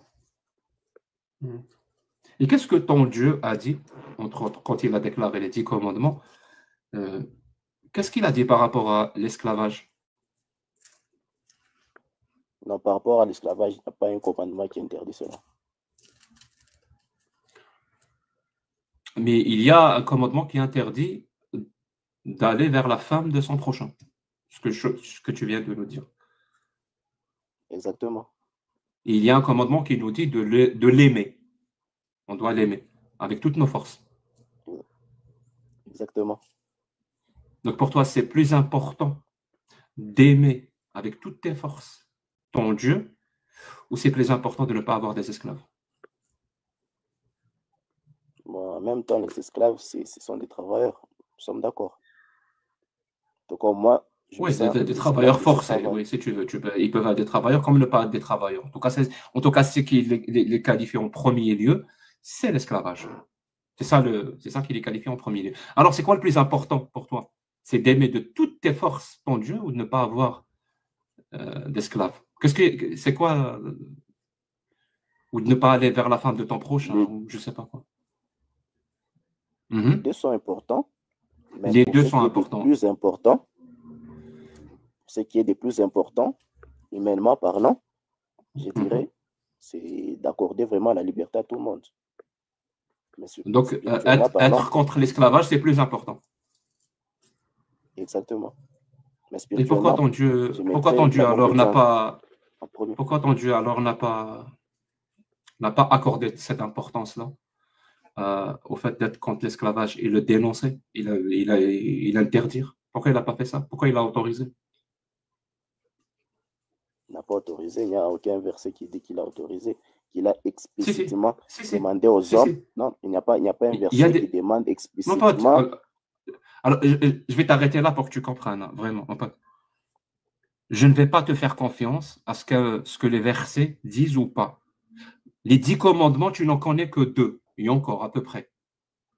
Et qu'est-ce que ton Dieu a dit, entre autres, quand il a déclaré les 10 commandements? Qu'est-ce qu'il a dit par rapport à l'esclavage? Non, par rapport à l'esclavage, il n'y a pas un commandement qui interdit cela. Mais il y a un commandement qui interdit d'aller vers la femme de son prochain. Ce que tu viens de nous dire. Exactement. Et il y a un commandement qui nous dit de l'aimer. On doit l'aimer avec toutes nos forces. Exactement. Donc pour toi, c'est plus important d'aimer avec toutes tes forces ton Dieu, ou c'est plus important de ne pas avoir des esclaves? Bon, en même temps, les esclaves, ce sont des travailleurs. Nous sommes d'accord. Donc, moi, oui, des travailleurs forcés, oui, si tu veux. Ils peuvent être des travailleurs comme ne pas être des travailleurs. En tout cas, ce qui les qualifie en premier lieu, c'est l'esclavage. C'est ça qui les qualifie en premier lieu. Alors, c'est quoi le plus important pour toi? C'est d'aimer de toutes tes forces ton Dieu ou de ne pas avoir d'esclaves? C'est quoi? Ou de ne pas aller vers la femme de ton prochain, ou je ne sais pas quoi. Les deux sont importants. Mais les deux sont importants. Plus important, ce qui est de plus important, humainement parlant, je dirais, c'est d'accorder vraiment la liberté à tout le monde. Donc, être contre l'esclavage, c'est plus important. Exactement. Mais Et pourquoi ton Dieu, alors n'a pas, pourquoi ton Dieu alors n'a pas accordé cette importance-là au fait d'être contre l'esclavage et le dénoncer, il interdire? Pourquoi il n'a pas fait ça? Pourquoi il a autorisé? Il n'a pas autorisé, il n'y a aucun verset qui dit qu'il a autorisé, qu'il a explicitement Si. demandé aux hommes. Non, il n'y a pas un verset qui demande explicitement. Alors, je vais t'arrêter là pour que tu comprennes, hein, vraiment. Je ne vais pas te faire confiance à ce que les versets disent ou pas. Les 10 commandements, tu n'en connais que 2, et encore à peu près.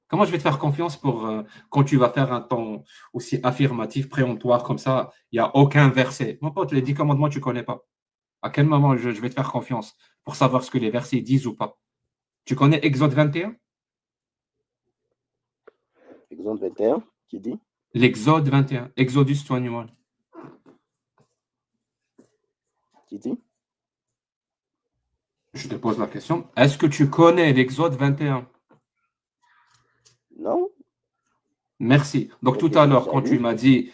Comment je vais te faire confiance pour quand tu vas faire un temps aussi affirmatif, préemptoire comme ça, il n'y a aucun verset. Mon pote, les 10 commandements, tu ne connais pas. À quel moment je vais te faire confiance pour savoir ce que les versets disent ou pas? Tu connais Exode 21? Exode 21, qui dit? L'Exode 21, Exodus 21. Qui dit? Je te pose la question. Est-ce que tu connais l'Exode 21? Non. Merci. Donc tout à l'heure, quand tu m'as dit,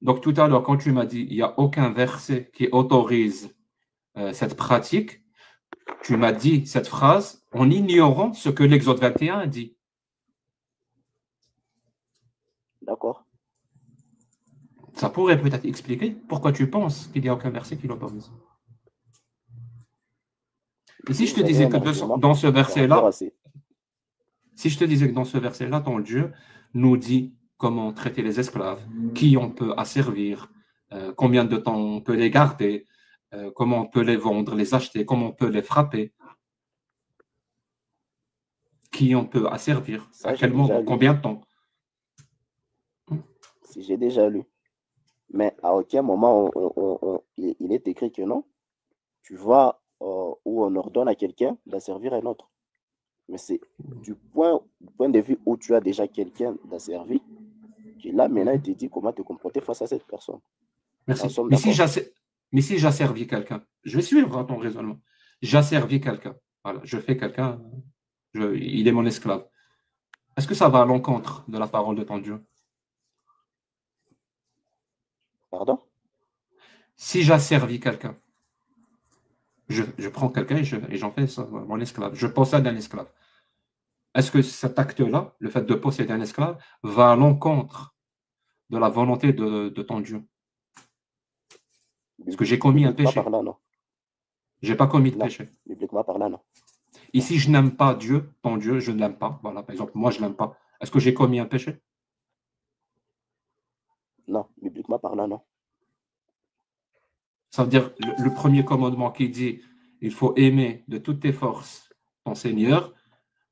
il n'y a aucun verset qui autorise cette pratique, tu m'as dit cette phrase en ignorant ce que l'Exode 21 dit. D'accord. Ça pourrait peut-être expliquer pourquoi tu penses qu'il n'y a aucun verset qui l'autorise. Et si je te disais que dans ce verset-là, ton Dieu nous dit comment traiter les esclaves, qui on peut asservir, combien de temps on peut les garder, comment on peut les vendre, les acheter, comment on peut les frapper, qui on peut asservir, à quel moment, combien de temps. Si j'ai déjà lu. Mais à aucun moment il est écrit que non. Tu vois où on ordonne à quelqu'un d'asservir un autre. Mais c'est du point de vue où tu as déjà quelqu'un d'asservi, que là, maintenant, il te dit comment te comporter face à cette personne. Merci. Mais si j'asservis quelqu'un, je vais suivre ton raisonnement. J'asservis quelqu'un. Voilà, je fais quelqu'un, il est mon esclave. Est-ce que ça va à l'encontre de la parole de ton Dieu? Pardon? Si j'asservis quelqu'un, je prends quelqu'un et j'en fais ça, mon esclave. Je possède un esclave. Est-ce que cet acte-là, le fait de posséder un esclave, va à l'encontre de la volonté de ton Dieu? Est-ce que j'ai commis un péché? Je n'ai pas commis de péché. Bibliquement parlant, non. Et si je n'aime pas Dieu, ton Dieu, je ne l'aime pas. Voilà, par exemple, moi, je ne l'aime pas. Est-ce que j'ai commis un péché? Non, bibliquement parlant, non. Ça veut dire le premier commandement qui dit il faut aimer de toutes tes forces ton Seigneur.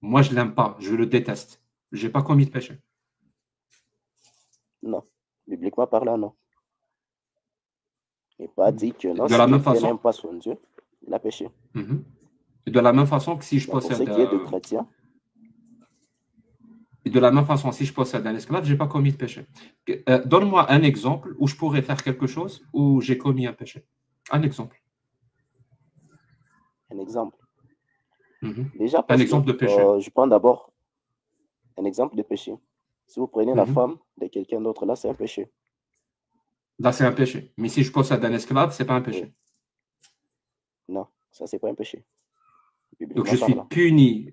Moi, je ne l'aime pas, je le déteste. Je n'ai pas commis de péché. Non, bibliquement parlant, non. Il n'est pas dit que non, de la même façon, n'aime pas son Dieu, il a péché. Et de la même façon que si je possède... Pour ce qui est de chrétiens. Et de la même façon, si je possède un esclave, je n'ai pas commis de péché. Donne-moi un exemple où je pourrais faire quelque chose où j'ai commis un péché. Un exemple. Un exemple. Déjà, un exemple de péché. Je prends d'abord un exemple de péché. Si vous prenez la femme de quelqu'un d'autre, là, c'est un péché. Là, c'est un péché. Mais si je possède un esclave, ce n'est pas un péché. Oui. Non, ça, ce n'est pas un péché. Donc, je suis puni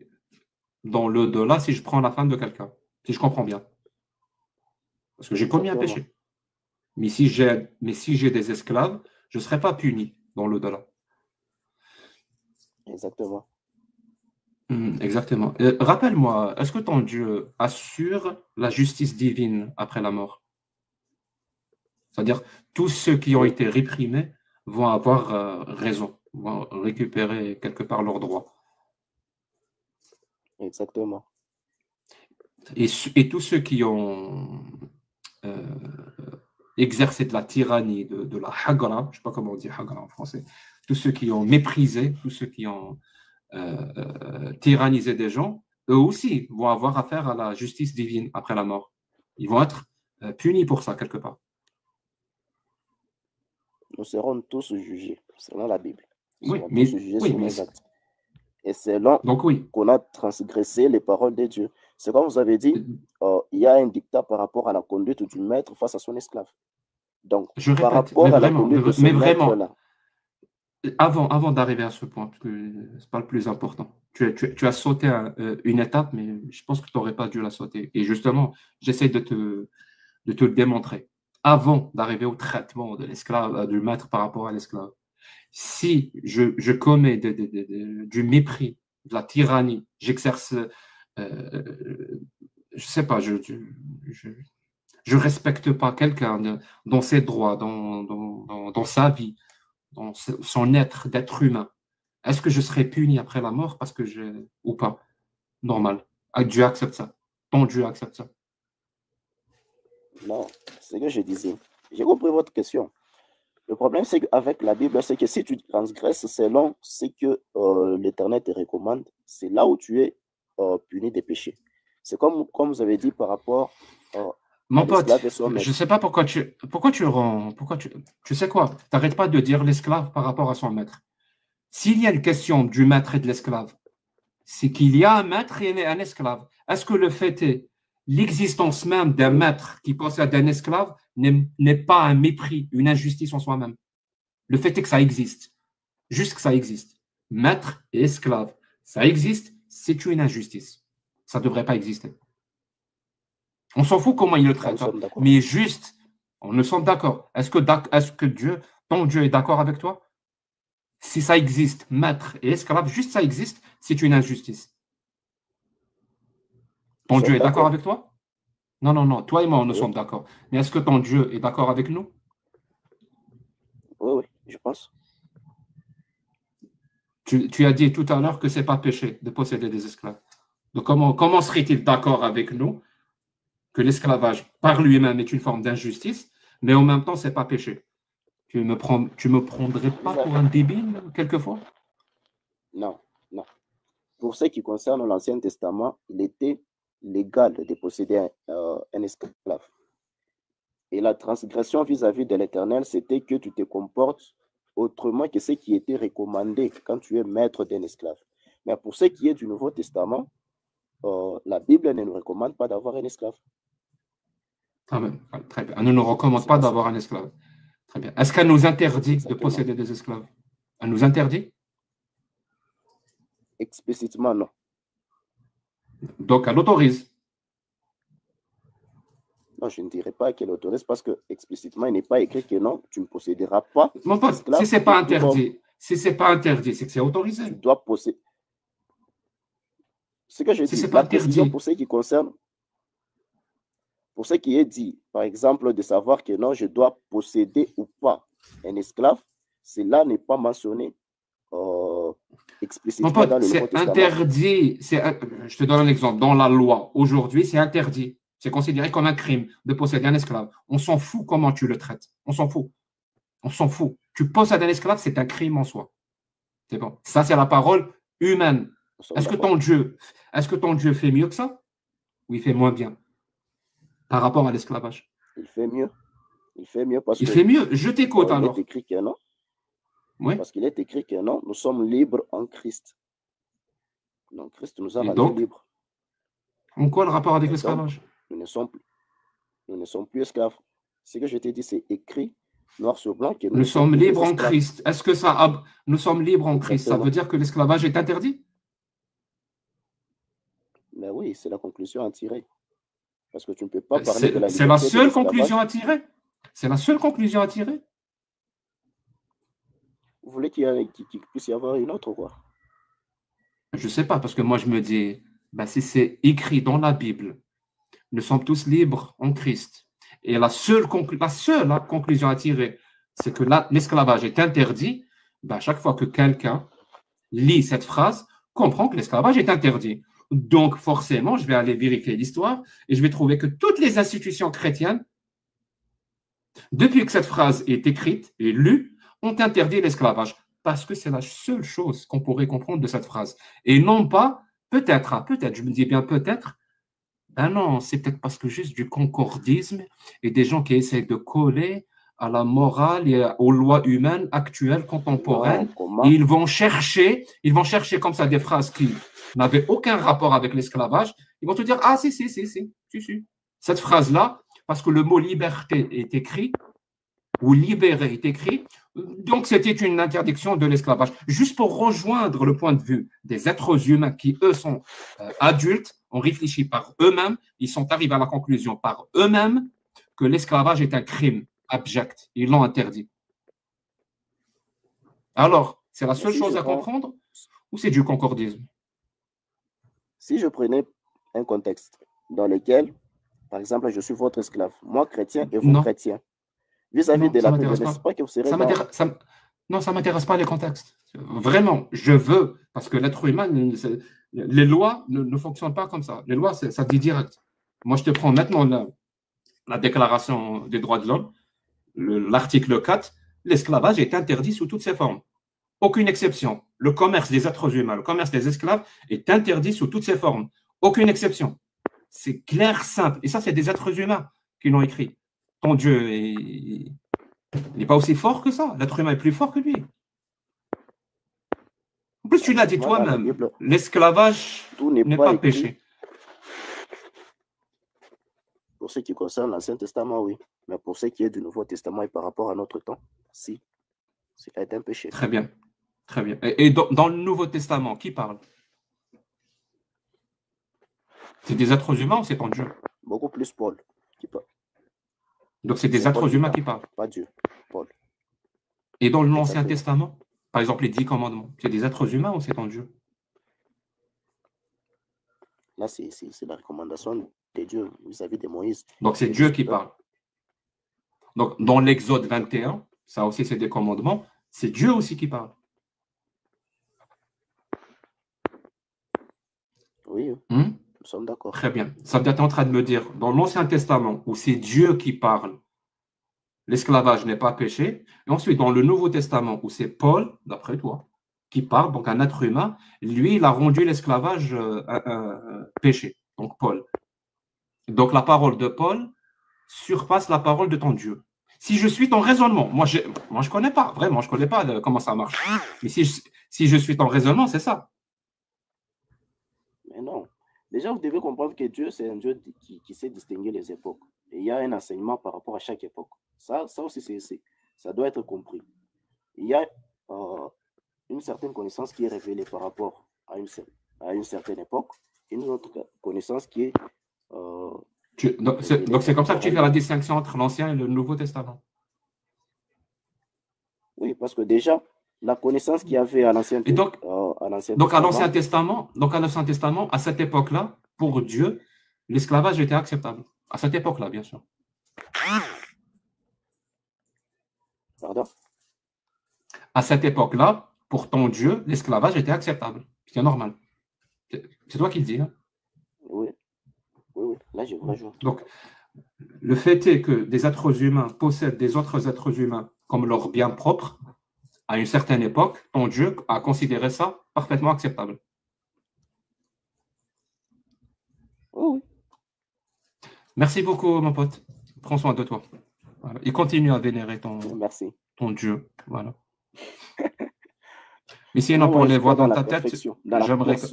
dans l'au-delà si je prends la femme de quelqu'un. Si je comprends bien. Parce que j'ai commis un péché. Mais si j'ai des esclaves, je ne serai pas puni dans l'au-delà. Exactement. Exactement. Rappelle-moi, est-ce que ton Dieu assure la justice divine après la mort? C'est-à-dire, tous ceux qui ont été réprimés vont avoir raison, vont récupérer quelque part leurs droits. Exactement. Et tous ceux qui ont exercé de la tyrannie, de la hagra, je ne sais pas comment on dit hagra en français, tous ceux qui ont méprisé, tous ceux qui ont tyrannisé des gens, eux aussi vont avoir affaire à la justice divine après la mort. Ils vont être punis pour ça quelque part. Nous serons tous jugés selon la Bible. Oui, mais et selon qu'on a transgressé les paroles de Dieu. C'est comme vous avez dit, il y a un dictat par rapport à la conduite du maître face à son esclave. Donc, Je par répète, rapport mais à la vraiment, conduite de ce mais vraiment, maître-là, avant d'arriver à ce point, parce que ce n'est pas le plus important. Tu as sauté une étape, mais je pense que tu n'aurais pas dû la sauter. Et justement, j'essaie de te le démontrer. Avant d'arriver au traitement de l'esclave, du maître par rapport à l'esclave, si je commets du mépris, de la tyrannie, j'exerce, je sais pas, je respecte pas quelqu'un dans ses droits, dans sa vie, dans son être d'être humain, est-ce que je serai puni après la mort parce que ou pas? Normal. Ah, Dieu accepte ça. Ton Dieu accepte ça. non, c'est ce que je disais. J'ai compris votre question. Le problème, c'est qu'avec la Bible, c'est que si tu transgresses selon ce que l'Éternel te recommande, c'est là où tu es puni des péchés. C'est comme vous avez dit par rapport Mon à pote, l'esclave et son je maître. ne sais pas pourquoi tu sais quoi? Tu n'arrêtes pas de dire l'esclave par rapport à son maître. S'il y a une question du maître et de l'esclave, c'est qu'il y a un maître et un esclave. Est-ce que le fait est, l'existence même d'un maître qui possède un esclave n'est pas un mépris, une injustice en soi-même? Le fait est que ça existe. Juste que ça existe. Maître et esclave, ça existe, c'est une injustice. Ça ne devrait pas exister. On s'en fout comment il le traite, hein, mais juste, on ne sommes d'accord. Est-ce que ton Dieu est d'accord avec toi? Si ça existe, maître et esclave, juste ça existe, c'est une injustice. Ton Dieu est d'accord avec toi? Non, non, non. Toi et moi, nous sommes d'accord. Mais est-ce que ton Dieu est d'accord avec nous? Oui, oui, je pense. Tu as dit tout à l'heure que ce n'est pas péché de posséder des esclaves. Donc, comment serait-il d'accord avec nous que l'esclavage par lui-même est une forme d'injustice, mais en même temps, ce n'est pas péché? Tu me prendrais pas pour un débile, quelquefois? Non, non. Pour ce qui concerne l'Ancien Testament, il était légal de posséder un esclave. Et la transgression vis-à-vis de l'Éternel, c'était que tu te comportes autrement que ce qui était recommandé quand tu es maître d'un esclave. Mais pour ce qui est du Nouveau Testament, la Bible ne nous recommande pas d'avoir un esclave. Ah ben, très bien. Elle ne nous recommande pas d'avoir un esclave. Très bien. Est-ce qu'elle nous interdit de posséder des esclaves? Elle nous interdit? Explicitement, non. Donc, elle autorise? Non, je ne dirais pas qu'elle autorise parce que explicitement, il n'est pas écrit que non, tu ne posséderas pas. Mon pote, si ce n'est pas interdit, c'est que c'est autorisé. Tu dois posséder. Ce que je dis, c'est pas interdit. Pour ce qui concerne, pour ce qui est dit, par exemple, de savoir que non, je dois posséder ou pas un esclave, cela n'est pas mentionné explicitement Mon pote, dans le Nouveau Testament. C'est interdit. Je te donne un exemple. Dans la loi, aujourd'hui, c'est interdit. C'est considéré comme un crime de posséder un esclave. On s'en fout comment tu le traites. On s'en fout. On s'en fout. Tu possèdes un esclave, c'est un crime en soi. C'est bon. Ça, c'est la parole humaine. Est-ce que ton Dieu fait mieux que ça? Ou il fait moins bien par rapport à l'esclavage? Il fait mieux. Il fait mieux parce il fait mieux. Je t'écoute alors. Il est écrit que non. Oui. Parce qu'il est écrit que non, nous sommes libres en Christ. Donc, Christ nous a rendus libres. En quoi le rapport avec l'esclavage? Nous ne sommes plus esclaves. Ce que je t'ai dit, c'est écrit noir sur blanc que nous sommes libres en Christ. Est-ce que ça, nous sommes libres en Christ, ça veut dire que l'esclavage est interdit? Mais oui, c'est la conclusion à tirer. Parce que tu ne peux pas parler de la liberté. C'est la seule conclusion à tirer? C'est la seule conclusion à tirer? Vous voulez qu'il puisse y avoir une autre ou quoi? Je ne sais pas, parce que moi je me dis, ben, si c'est écrit dans la Bible, nous sommes tous libres en Christ. Et la seule conclusion à tirer, c'est que l'esclavage est interdit. Ben, à chaque fois que quelqu'un lit cette phrase, comprend que l'esclavage est interdit. Donc, forcément, je vais aller vérifier l'histoire et je vais trouver que toutes les institutions chrétiennes, depuis que cette phrase est écrite et lue, ont interdit l'esclavage. Parce que c'est la seule chose qu'on pourrait comprendre de cette phrase. Et non pas, peut-être, je me dis bien peut-être, ben non, c'est peut-être parce que juste du concordisme et des gens qui essaient de coller à la morale et aux lois humaines actuelles, contemporaines. Et ils vont chercher comme ça des phrases qui n'avaient aucun rapport avec l'esclavage. Ils vont te dire, ah si. Cette phrase-là, parce que le mot liberté est écrit, ou libérer est écrit, donc c'était une interdiction de l'esclavage. Juste pour rejoindre le point de vue des êtres humains qui, eux, sont adultes, ont réfléchi par eux-mêmes, ils sont arrivés à la conclusion par eux-mêmes que l'esclavage est un crime abject. Ils l'ont interdit. Alors, c'est la seule chose à comprendre ou c'est du concordisme? Si je prenais un contexte dans lequel, par exemple, je suis votre esclave, moi chrétien et vous Non. chrétien, vis-à-vis Non, de ça la Bible, m'intéresse n'est-ce pas que vous serez Ça dans... non, ça ne m'intéresse pas les contextes. Vraiment, je veux, parce que l'être humain, les lois ne fonctionnent pas comme ça. Les lois, ça dit direct. Moi, je te prends maintenant la Déclaration des droits de l'homme, l'article 4, l'esclavage est interdit sous toutes ses formes. Aucune exception. Le commerce des êtres humains, le commerce des esclaves est interdit sous toutes ses formes. Aucune exception. C'est clair, simple. Et ça, c'est des êtres humains qui l'ont écrit. Ton Dieu, il n'est pas aussi fort que ça. L'être humain est plus fort que lui. En plus, tu l'as dit toi-même, l'esclavage n'est pas péché. Pour ce qui concerne l'Ancien Testament, oui. Mais pour ce qui est du Nouveau Testament et par rapport à notre temps, si. C'est un péché. Très bien. Très bien. Et dans le Nouveau Testament, qui parle? C'est des êtres humains ou c'est ton Dieu? Beaucoup plus Paul qui parle. Donc c'est des êtres humains qui parlent. Pas Dieu, Paul. Et dans l'Ancien Testament, par exemple les 10 commandements, c'est des êtres humains ou c'est ton Dieu? Là, c'est la recommandation de Dieu vis-à-vis de Moïse. Donc c'est Dieu qui parle. Donc dans l'Exode 21, ça aussi c'est des commandements, c'est Dieu aussi qui parle. Oui, nous sommes d'accord. Très bien. Ça veut dire que tu es en train de me dire, dans l'Ancien Testament, où c'est Dieu qui parle, l'esclavage n'est pas péché. Et ensuite, dans le Nouveau Testament, où c'est Paul, d'après toi, qui parle, donc un être humain, lui, il a rendu l'esclavage péché. Donc Paul. Donc la parole de Paul surpasse la parole de ton Dieu. Si je suis ton raisonnement, moi je ne connais pas, vraiment, je ne connais pas comment ça marche. Mais si je suis ton raisonnement, c'est ça. Mais non. Déjà, vous devez comprendre que Dieu, c'est un Dieu qui sait distinguer les époques. Et il y a un enseignement par rapport à chaque époque. Ça aussi, ça doit être compris. Il y a une certaine connaissance qui est révélée par rapport à une certaine époque, et une autre connaissance qui est... donc c'est comme ça que tu fais la distinction entre l'Ancien et le Nouveau Testament. Oui, parce que déjà, la connaissance qu'il y avait à l'Ancien Testament... Donc à l'Ancien Testament, à cette époque-là, pour Dieu, l'esclavage était acceptable. À cette époque-là, bien sûr. Pardon? À cette époque-là, pour ton Dieu, l'esclavage était acceptable. C'est normal. C'est toi qui le dis. Hein? Oui. Là, je vous rejoins. Donc, le fait est que des êtres humains possèdent des autres êtres humains comme leurs biens propres. À une certaine époque, ton Dieu a considéré ça parfaitement acceptable. Oui. Merci beaucoup, mon pote. Prends soin de toi. Voilà. Et continue à vénérer ton Dieu. Voilà. Mais sinon, pour les voix dans ta tête,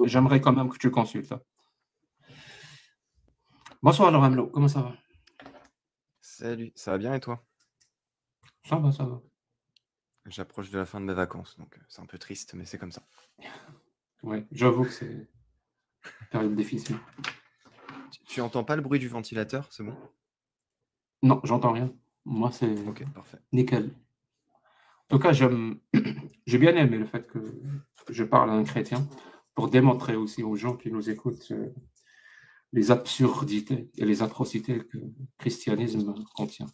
j'aimerais quand même que tu consultes. Bonsoir, alors, Amlo. Comment ça va? Salut, ça va bien et toi? Ça va, ça va. J'approche de la fin de mes vacances, donc c'est un peu triste, mais c'est comme ça. Oui, j'avoue que c'est une période difficile. Tu entends pas le bruit du ventilateur, c'est bon? Non, j'entends rien. Moi, c'est parfait. Nickel. En tout cas, j'ai bien aimé le fait que je parle à un chrétien pour démontrer aussi aux gens qui nous écoutent les absurdités et les atrocités que le christianisme contient.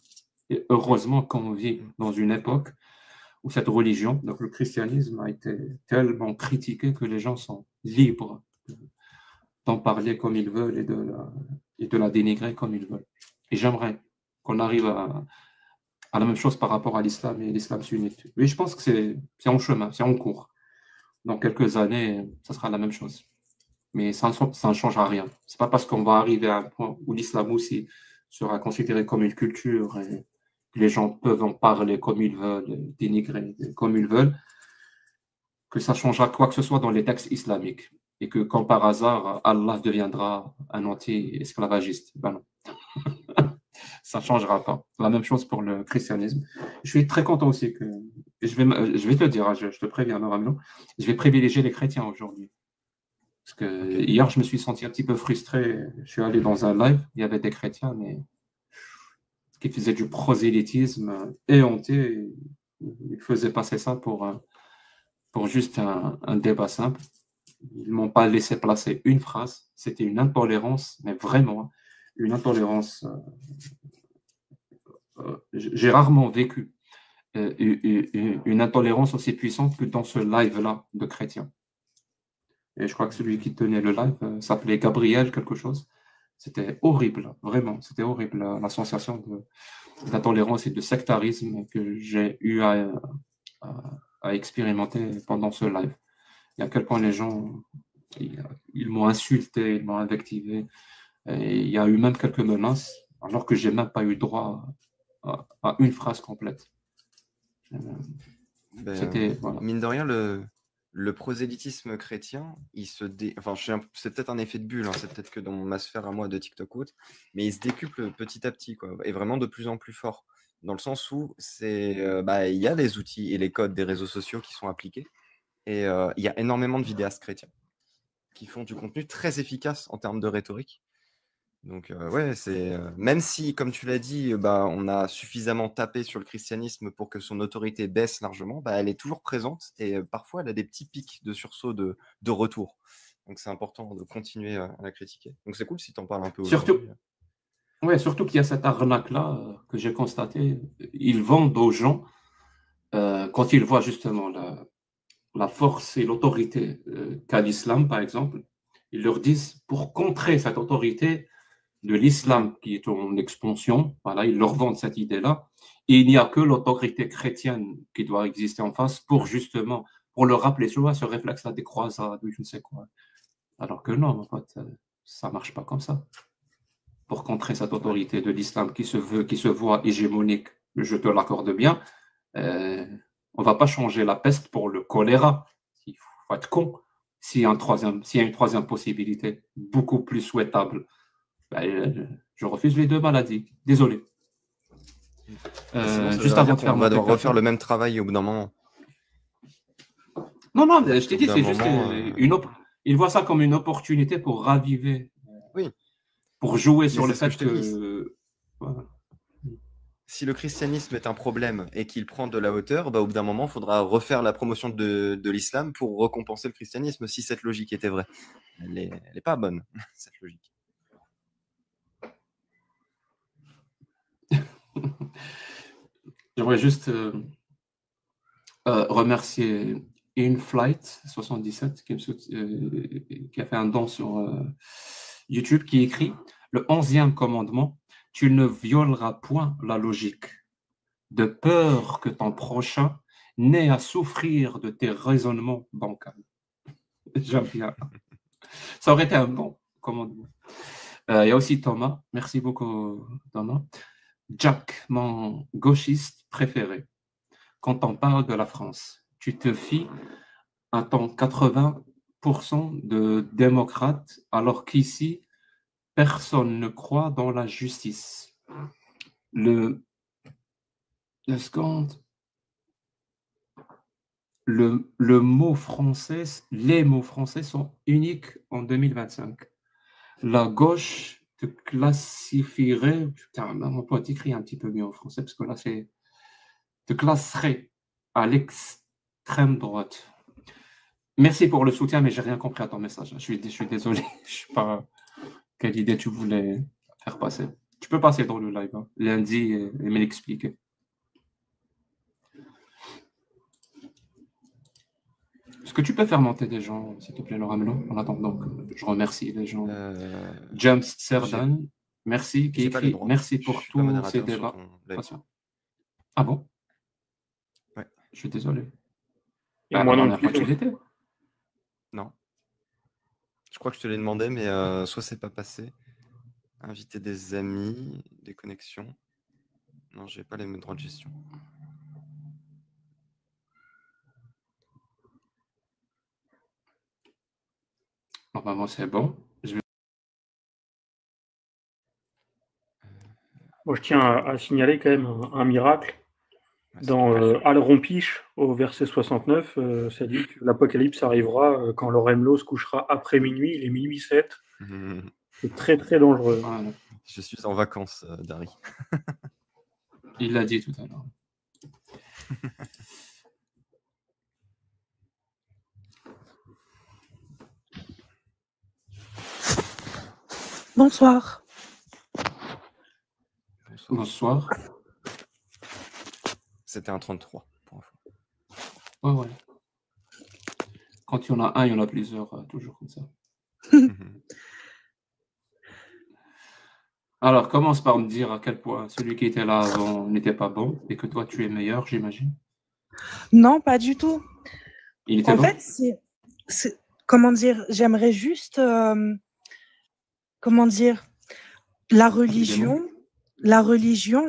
Et heureusement qu'on vit dans une époque où cette religion, donc le christianisme, a été tellement critiqué que les gens sont libres d'en parler comme ils veulent et de la dénigrer comme ils veulent. Et j'aimerais qu'on arrive à la même chose par rapport à l'islam et l'islam sunnite. Oui, je pense que c'est en chemin, c'est en cours. Dans quelques années, ça sera la même chose. Mais ça ne changera rien. Ce n'est pas parce qu'on va arriver à un point où l'islam aussi sera considéré comme une culture et que les gens peuvent en parler comme ils veulent, dénigrer comme ils veulent, que ça changera quoi que ce soit dans les textes islamiques. Et que, comme par hasard, Allah deviendra un anti-esclavagiste. Ben non. ça ne changera pas. La même chose pour le christianisme. Je suis très content aussi que, et je vais te le dire, hein, je te préviens, Ramlo, je vais privilégier les chrétiens aujourd'hui. Parce que Ok. hier, je me suis senti un petit peu frustré. Je suis allé dans un live, il y avait des chrétiens, mais qui faisaient du prosélytisme éhonté. Ils faisaient passer ça pour juste un débat simple. Ils ne m'ont pas laissé placer une phrase. C'était une intolérance, mais vraiment, une intolérance. J'ai rarement vécu une intolérance aussi puissante que dans ce live-là de chrétiens. Et je crois que celui qui tenait le live s'appelait Gabriel quelque chose. C'était horrible, vraiment. C'était horrible, la sensation d'intolérance et de sectarisme que j'ai eu à expérimenter pendant ce live. Et à quel point les gens, ils m'ont insulté, ils m'ont invectivé. Et il y a eu même quelques menaces, alors que j'ai même pas eu droit à une phrase complète. C'était, voilà. Mine de rien, le prosélytisme chrétien, enfin, c'est peut-être un effet de bulle, hein, c'est peut-être que dans ma sphère à moi de TikTok ou autre, mais il se décuple petit à petit, quoi, et vraiment de plus en plus fort. Dans le sens où il y a les outils et les codes des réseaux sociaux qui sont appliqués, et il y a énormément de vidéastes chrétiens qui font du contenu très efficace en termes de rhétorique. Donc ouais, même si, comme tu l'as dit, on a suffisamment tapé sur le christianisme pour que son autorité baisse largement, elle est toujours présente et parfois elle a des petits pics de sursaut de retour. Donc c'est important de continuer à la critiquer. Donc c'est cool si tu en parles un peu aujourd'hui. Surtout qu'il y a cette arnaque-là que j'ai constaté. Ils vendent aux gens, quand ils voient justement la force et l'autorité qu'a l'islam, par exemple, ils leur disent, pour contrer cette autorité de l'islam qui est en expansion, voilà, ils leur vendent cette idée-là, et il n'y a que l'autorité chrétienne qui doit exister en face pour leur rappeler, tu vois, ce réflexe-là des croisades ou je ne sais quoi. Alors que non, en fait, ça ne marche pas comme ça. Pour contrer cette autorité de l'islam qui se voit hégémonique, je te l'accorde bien, on ne va pas changer la peste pour le choléra. Il faut être con. S'il y a une troisième possibilité, beaucoup plus souhaitable, je refuse les deux maladies. Désolé. Juste avant de faire, on va devoir refaire le même travail au bout d'un moment. Non, je t'ai dit, c'est juste il voit ça comme une opportunité pour raviver. Oui. Pour jouer sur le fait que. Voilà. Si le christianisme est un problème et qu'il prend de la hauteur, au bout d'un moment, il faudra refaire la promotion de l'islam pour récompenser le christianisme, si cette logique était vraie. Elle n'est pas bonne, cette logique. J'aimerais juste remercier InFlight77 qui a fait un don sur YouTube, qui écrit « Le 11e commandement, tu ne violeras point la logique, de peur que ton prochain n'ait à souffrir de tes raisonnements bancals. » J'aime bien. Ça aurait été un bon commandement. Il y a aussi Thomas. Merci beaucoup, Thomas. Jack, mon gauchiste préféré. Quand on parle de la France, tu te fies à ton 80% de démocrates, alors qu'ici, personne ne croit dans la justice. Le mot français, les mots français sont uniques en 2025. La gauche te classifierait, putain, mon pote écrit un petit peu mieux en français, parce que là, te classerait à l'extrême droite. Merci pour le soutien, mais j'ai rien compris à ton message. Je suis désolé, je sais pas quelle idée tu voulais faire passer. Tu peux passer dans le live, hein, lundi, et me l'expliquer. Est-ce que tu peux faire monter des gens, s'il te plaît, Laura Melo, en attendant que je remercie les gens. James Serdan, merci, qui écrit « Merci pour tous ces débats. » Ah bon? Ouais. Je suis désolé. Et moi non plus. Tu l'étais? Non. Je crois que je te l'ai demandé, mais soit c'est pas passé. Inviter des amis, des connexions. Non, j'ai pas les droits de gestion. Normalement, c'est bon. Moi, je tiens à signaler quand même un miracle. Dans Al-Rompiche, au verset 69, ça dit que l'Apocalypse arrivera quand l'Oremlo se couchera après minuit, il est minuit 7. C'est très très dangereux. Voilà. Je suis en vacances, Dari. Il l'a dit tout à l'heure. Bonsoir. Bonsoir. C'était un 33, pour info. Ouais, ouais. Quand il y en a un, il y en a plusieurs, toujours comme ça. Alors, commence par me dire à quel point celui qui était là avant n'était pas bon et que toi, tu es meilleur, j'imagine. Non, pas du tout. Il était En bon? fait, comment dire, j'aimerais juste, comment dire, la religion,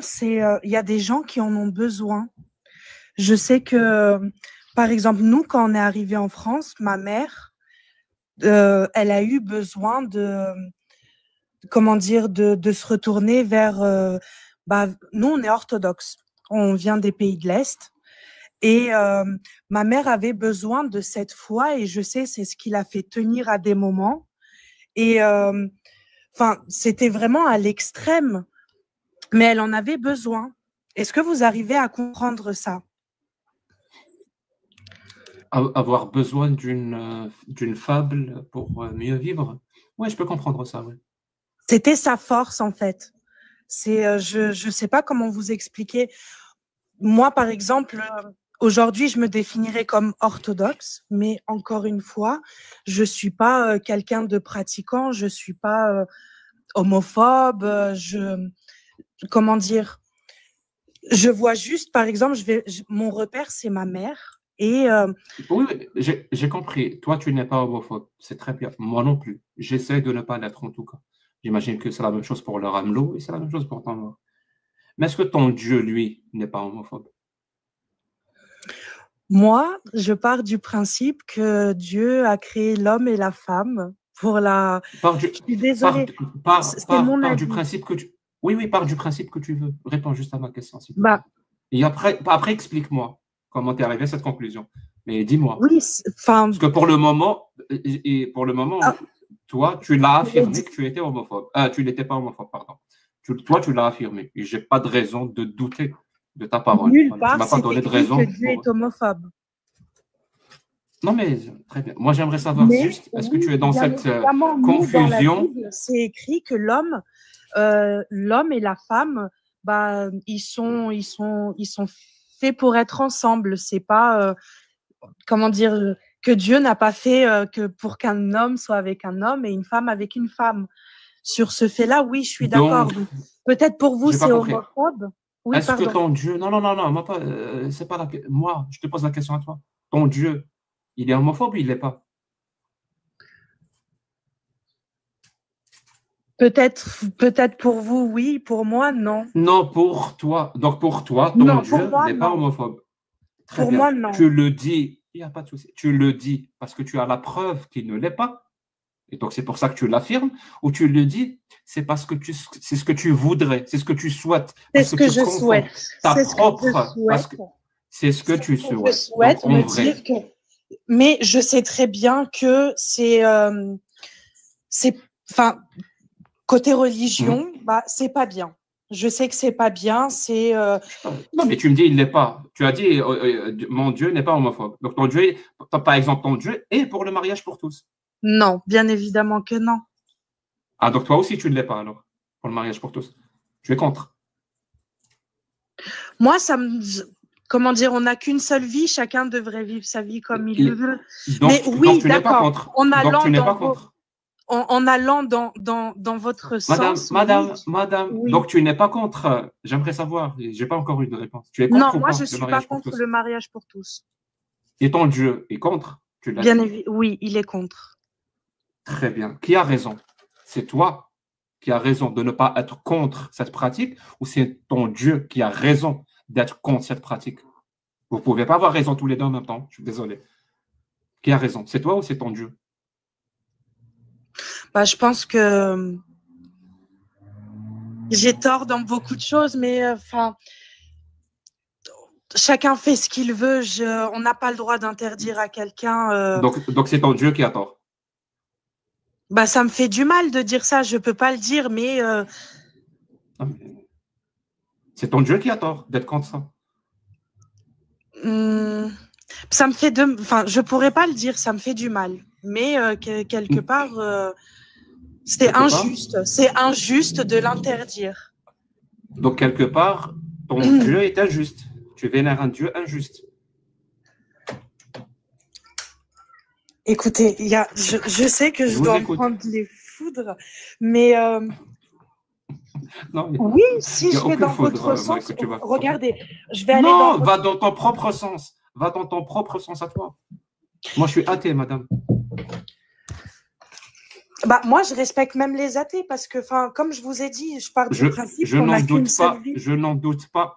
c'est, il y a des gens qui en ont besoin. Je sais que, par exemple, nous, quand on est arrivé en France, ma mère, elle a eu besoin de, comment dire, de se retourner vers, nous, on est orthodoxe, on vient des pays de l'Est. Et ma mère avait besoin de cette foi et je sais, c'est ce qui l'a fait tenir à des moments. Et c'était vraiment à l'extrême, mais elle en avait besoin. Est-ce que vous arrivez à comprendre ça? Avoir besoin d'une fable pour mieux vivre? Oui, je peux comprendre ça, oui. C'était sa force, en fait. Je ne sais pas comment vous expliquer. Moi, par exemple, aujourd'hui, je me définirais comme orthodoxe, mais encore une fois, je ne suis pas quelqu'un de pratiquant, je ne suis pas homophobe, comment dire, je vois juste, par exemple, mon repère, c'est ma mère. Et oui, j'ai compris. Toi, tu n'es pas homophobe. C'est très bien. Moi non plus. J'essaie de ne pas l'être en tout cas. J'imagine que c'est la même chose pour le Ramelot et c'est la même chose pour ton. Mais est-ce que ton Dieu, lui, n'est pas homophobe? Moi, je pars du principe que Dieu a créé l'homme et la femme pour la. Je suis désolée. C'est mon avis. Du principe que tu. Oui, pars du principe que tu veux. Réponds juste à ma question. Et après explique-moi comment tu es arrivé à cette conclusion. Mais dis-moi. Oui, parce que pour le moment, toi, tu l'as affirmé que tu étais homophobe. Tu n'étais pas homophobe, pardon. Toi, tu l'as affirmé. Et je n'ai pas de raison de douter de ta parole. Nulle part, tu m'as pas donné de raison. Que Dieu est homophobe. Non, mais très bien. Moi, j'aimerais savoir juste, est-ce que tu es dans cette confusion? C'est écrit que l'homme et la femme, ils sont faits pour être ensemble. C'est pas, comment dire, que Dieu n'a pas fait que pour qu'un homme soit avec un homme et une femme avec une femme. Sur ce fait-là, oui, je suis d'accord. Peut-être pour vous, c'est homophobe. Oui, est-ce que ton Dieu... Non, moi, c'est pas moi, je te pose la question à toi. Ton Dieu, il est homophobe ou il l'est pas? Peut-être pour vous, oui. Pour moi, non. Non, pour toi. Donc, pour toi, ton Dieu n'est pas homophobe. Très bien. Moi, non. Tu le dis, il n'y a pas de souci. Tu le dis parce que tu as la preuve qu'il ne l'est pas. Et donc, c'est pour ça que tu l'affirmes. Ou tu le dis, c'est parce que c'est ce que tu voudrais, c'est ce que tu souhaites. C'est ce que je souhaite. C'est ce que tu souhaites. Je souhaite me dire que... Mais je sais très bien que c'est... côté religion, c'est pas bien. Je sais que c'est pas bien, c'est... Non, mais tu me dis, il ne l'est pas. Tu as dit, mon Dieu n'est pas homophobe. Donc, ton Dieu, par exemple, ton Dieu est pour le mariage pour tous. Non, bien évidemment que non. Ah, donc toi aussi, tu ne l'es pas, alors, pour le mariage pour tous. Tu es contre. Moi, comment dire, on n'a qu'une seule vie, chacun devrait vivre sa vie comme il le veut. Mais oui, d'accord. En allant dans votre sens. Madame, oui. Donc tu n'es pas contre. J'aimerais savoir, je n'ai pas encore eu de réponse. Tu es contre non, moi je ne suis pas contre le mariage pour tous. Et ton Dieu est contre? Oui, il est contre. Très bien. Qui a raison? C'est toi qui as raison de ne pas être contre cette pratique ou c'est ton Dieu qui a raison d'être contre cette pratique? Vous ne pouvez pas avoir raison tous les deux en même temps. Je suis désolé. Qui a raison? C'est toi ou c'est ton Dieu? Je pense que j'ai tort dans beaucoup de choses, mais enfin, chacun fait ce qu'il veut. On n'a pas le droit d'interdire à quelqu'un. Donc c'est ton Dieu qui a tort. Bah, ça me fait du mal de dire ça. Je peux pas le dire, mais c'est ton Dieu qui a tort d'être contre ça. Ça me fait enfin, je pourrais pas le dire. Ça me fait du mal, mais quelque part, c'est injuste. C'est injuste de l'interdire. Donc quelque part, ton Dieu est injuste. Tu vénères un Dieu injuste. Écoutez, je sais que je dois me prendre les foudres, mais non, oui, si je vais dans votre sens, regardez, je vais aller non, va dans ton propre sens. Va dans ton propre sens à toi. Moi, je suis athée, madame. Bah, moi, je respecte même les athées parce que, comme je vous ai dit, je pars du principe qu'on n'a qu'une seule vie. Je n'en doute pas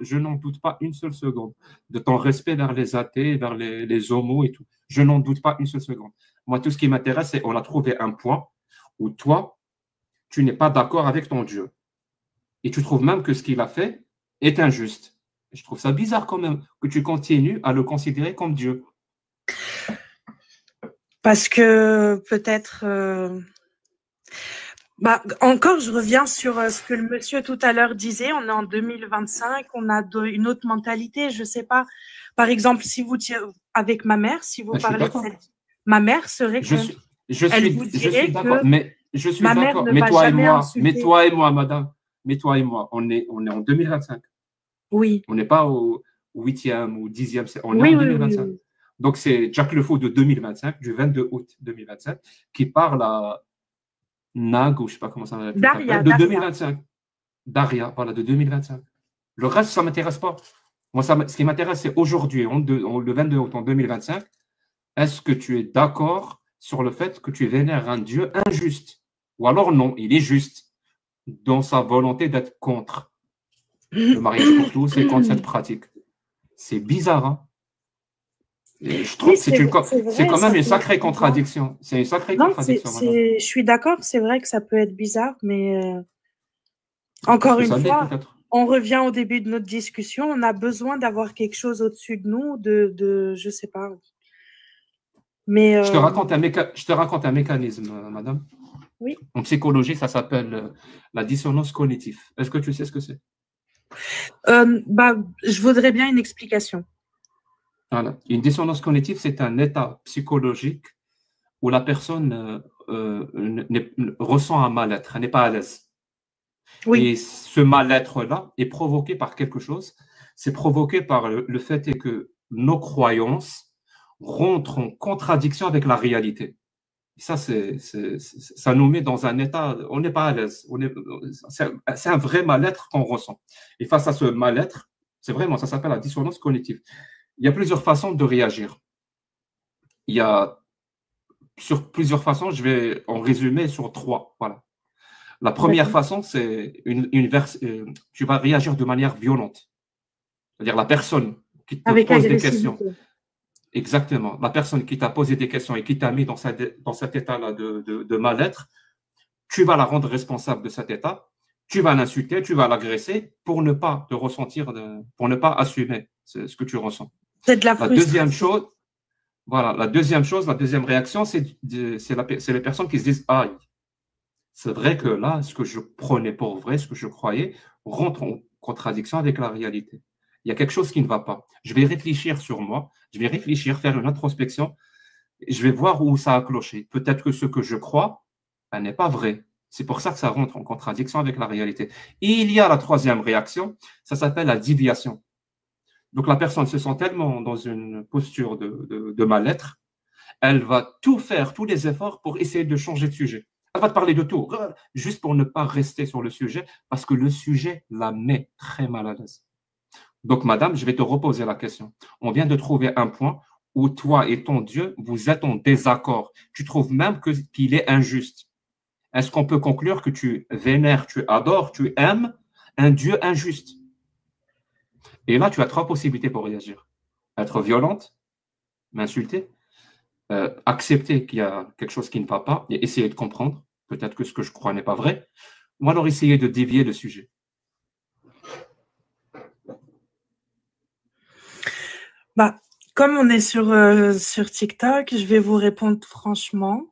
une seule seconde de ton respect vers les athées, vers les homos et tout. Je n'en doute pas une seule seconde. Moi, tout ce qui m'intéresse, c'est qu'on a trouvé un point où toi, tu n'es pas d'accord avec ton Dieu. Et tu trouves même que ce qu'il a fait est injuste. Je trouve ça bizarre quand même que tu continues à le considérer comme Dieu. Parce que peut-être... Bah, encore, je reviens sur ce que le monsieur tout à l'heure disait. On est en 2025, on a une autre mentalité. Je ne sais pas. Par exemple, si vous avec ma mère, si vous parlez de cette... Ma mère serait que... Je suis d'accord, mais je suis d'accord. Mais toi et moi, madame, mais toi et moi, on est en 2025. Oui. On n'est pas au 8e ou 10e, on est en 2025. Oui. Donc, c'est Jack Le Fou de 2025, du 22 août 2025, qui parle à Nag, ou je ne sais pas comment ça s'appelle, de 2025. Daria, voilà, de 2025. Le reste, ça ne m'intéresse pas. Moi, ce qui m'intéresse, c'est aujourd'hui, le 22 août en 2025, est-ce que tu es d'accord sur le fait que tu vénères un Dieu injuste? Ou alors non, il est juste dans sa volonté d'être contre le mariage pour tous et contre cette pratique. C'est bizarre, hein? Et je trouve que c'est quand même une sacrée contradiction. C'est une sacrée contradiction. Je suis d'accord, c'est vrai que ça peut être bizarre, mais encore une fois, on revient au début de notre discussion. On a besoin d'avoir quelque chose au-dessus de nous, je ne sais pas. Mais, je te raconte un mécanisme, madame. Oui. En psychologie, ça s'appelle la dissonance cognitive. Est-ce que tu sais ce que c'est? Je voudrais bien une explication. Voilà. Une dissonance cognitive, c'est un état psychologique où la personne ressent un mal-être, elle n'est pas à l'aise. Oui. Et ce mal-être-là est provoqué par quelque chose. C'est provoqué par le fait que nos croyances rentrent en contradiction avec la réalité. Ça, ça nous met dans un état, on n'est pas à l'aise. C'est un vrai mal-être qu'on ressent. Et face à ce mal-être, c'est vraiment, ça s'appelle la dissonance cognitive. Il y a plusieurs façons de réagir. Il y a sur plusieurs façons, je vais en résumer sur 3. Voilà. La première façon, c'est tu vas réagir de manière violente. C'est-à-dire la personne qui te pose des questions. Exactement. La personne qui t'a posé des questions et qui t'a mis dans cet état-là de mal-être, tu vas la rendre responsable de cet état, tu vas l'insulter, tu vas l'agresser pour ne pas te ressentir, pour ne pas assumer ce que tu ressens. C'est de la frustration. La deuxième réaction, c'est les personnes qui se disent « Ah, c'est vrai que là, ce que je prenais pour vrai, ce que je croyais, rentre en contradiction avec la réalité. Il y a quelque chose qui ne va pas. Je vais réfléchir sur moi, je vais réfléchir, faire une introspection, et je vais voir où ça a cloché. Peut-être que ce que je crois n'est pas vrai. C'est pour ça que ça rentre en contradiction avec la réalité. Et il y a la troisième réaction, ça s'appelle la déviation. Donc la personne se sent tellement dans une posture de mal-être, elle va tout faire, tous les efforts pour essayer de changer de sujet. Elle va te parler de tout, juste pour ne pas rester sur le sujet, parce que le sujet la met très mal à l'aise. Donc, madame, je vais te reposer la question. On vient de trouver un point où toi et ton Dieu, vous êtes en désaccord. Tu trouves même qu'il est injuste. Est-ce qu'on peut conclure que tu vénères, tu adores, tu aimes un Dieu injuste? Et là, tu as 3 possibilités pour réagir. Être violente, m'insulter, accepter qu'il y a quelque chose qui ne va pas et essayer de comprendre. Peut-être que ce que je crois n'est pas vrai. Ou alors essayer de dévier le sujet. Bah, comme on est sur TikTok, je vais vous répondre franchement.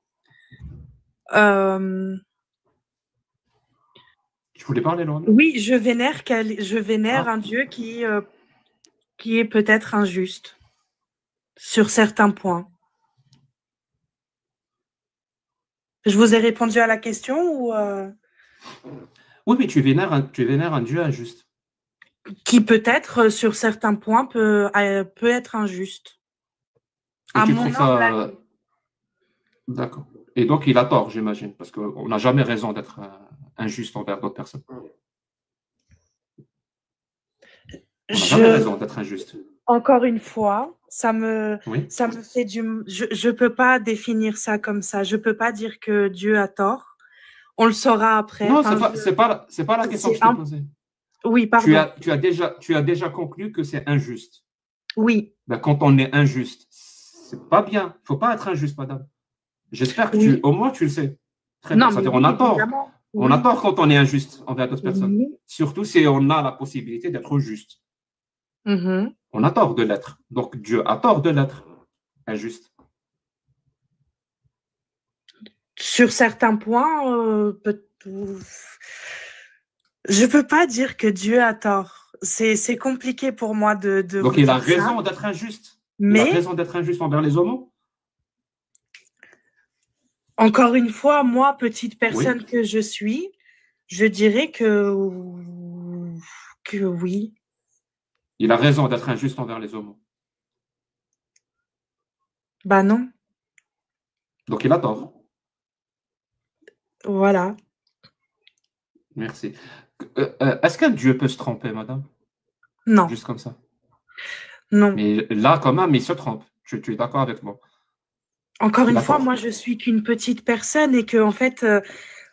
Tu voulais parler, Laurent? Oui, je vénère un Dieu qui est peut-être injuste sur certains points. Je vous ai répondu à la question ou Oui, mais tu vénères un Dieu injuste. qui peut-être sur certains points peut être injuste. Et À tu mon trouves humble ça... avis. D'accord. Et donc, il a tort, j'imagine, parce qu'on n'a jamais raison d'être injuste envers d'autres personnes. On n'a jamais raison d'être injuste. Encore une fois, ça me Oui. fait je peux pas définir ça comme ça. Je peux pas dire que Dieu a tort. On le saura après. Non, Enfin, c'est pas la question que je t'ai posée. Oui, pardon. Tu as déjà conclu que c'est injuste. Oui. Ben, quand on est injuste, c'est pas bien. Il ne faut pas être injuste, madame. J'espère que au moins tu le sais. Très bien. C'est-à-dire, on a tort. On a tort quand on est injuste envers d'autres personnes. Surtout si on a la possibilité d'être juste. On a tort de l'être. Donc, Dieu a tort de l'être injuste. Sur certains points, je ne peux pas dire que Dieu a tort. C'est compliqué pour moi de Donc, il a raison d'être injuste. Mais, il a raison d'être injuste envers les homos. Encore une fois, moi, petite personne que je suis, je dirais que oui. Il a raison d'être injuste envers les homos. Bah non. Donc, il a tort. Voilà. Merci. Est-ce qu'un Dieu peut se tromper, madame? Non. Juste comme ça? Non. Mais là, quand même, il se trompe. Tu es d'accord avec moi? Encore une fois, moi, je suis qu'une petite personne et que, en fait,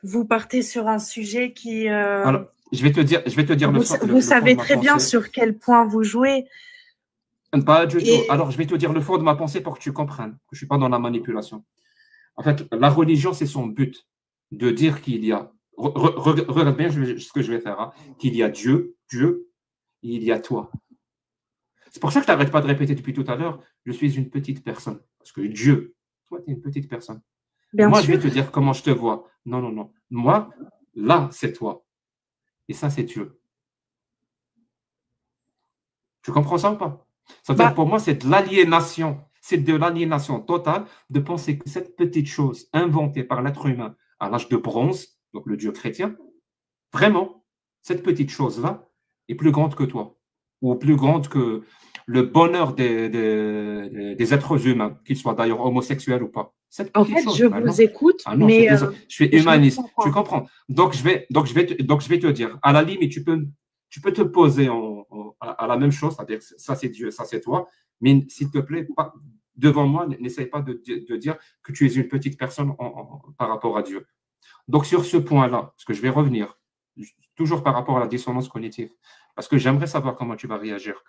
vous partez sur un sujet qui… Alors, je vais te dire vous savez très bien sur quel point vous jouez. Pas du tout. Alors, je vais te dire le fond de ma pensée pour que tu comprennes que je ne suis pas dans la manipulation. En fait, la religion, c'est son but de dire qu'il y a… Regarde bien ce que je vais faire. Hein, qu'il y a Dieu, il y a toi. C'est pour ça que tu n'arrêtes pas de répéter depuis tout à l'heure, je suis une petite personne. Parce que Dieu, toi, tu es une petite personne. Moi, je vais te dire comment je te vois. Non, non, non. Moi, là, c'est toi. Et ça, c'est Dieu. Tu comprends ça ou pas? C'est-à-dire, pour moi, c'est de l'aliénation. C'est de l'aliénation totale de penser que cette petite chose inventée par l'être humain à l'âge de bronze, donc le Dieu chrétien, vraiment, cette petite chose-là est plus grande que toi. Ou plus grande que le bonheur des êtres humains, qu'ils soient d'ailleurs homosexuels ou pas. En fait, je vous écoute, mais… je suis humaniste, tu comprends. Donc, je vais te dire, à la limite, tu peux te poser à la même chose, c'est-à-dire ça c'est Dieu, ça c'est toi, mais s'il te plaît, devant moi, n'essaye pas de dire que tu es une petite personne par rapport à Dieu. Donc, sur ce point-là, parce que je vais revenir, toujours par rapport à la dissonance cognitive, parce que j'aimerais savoir comment tu vas réagir.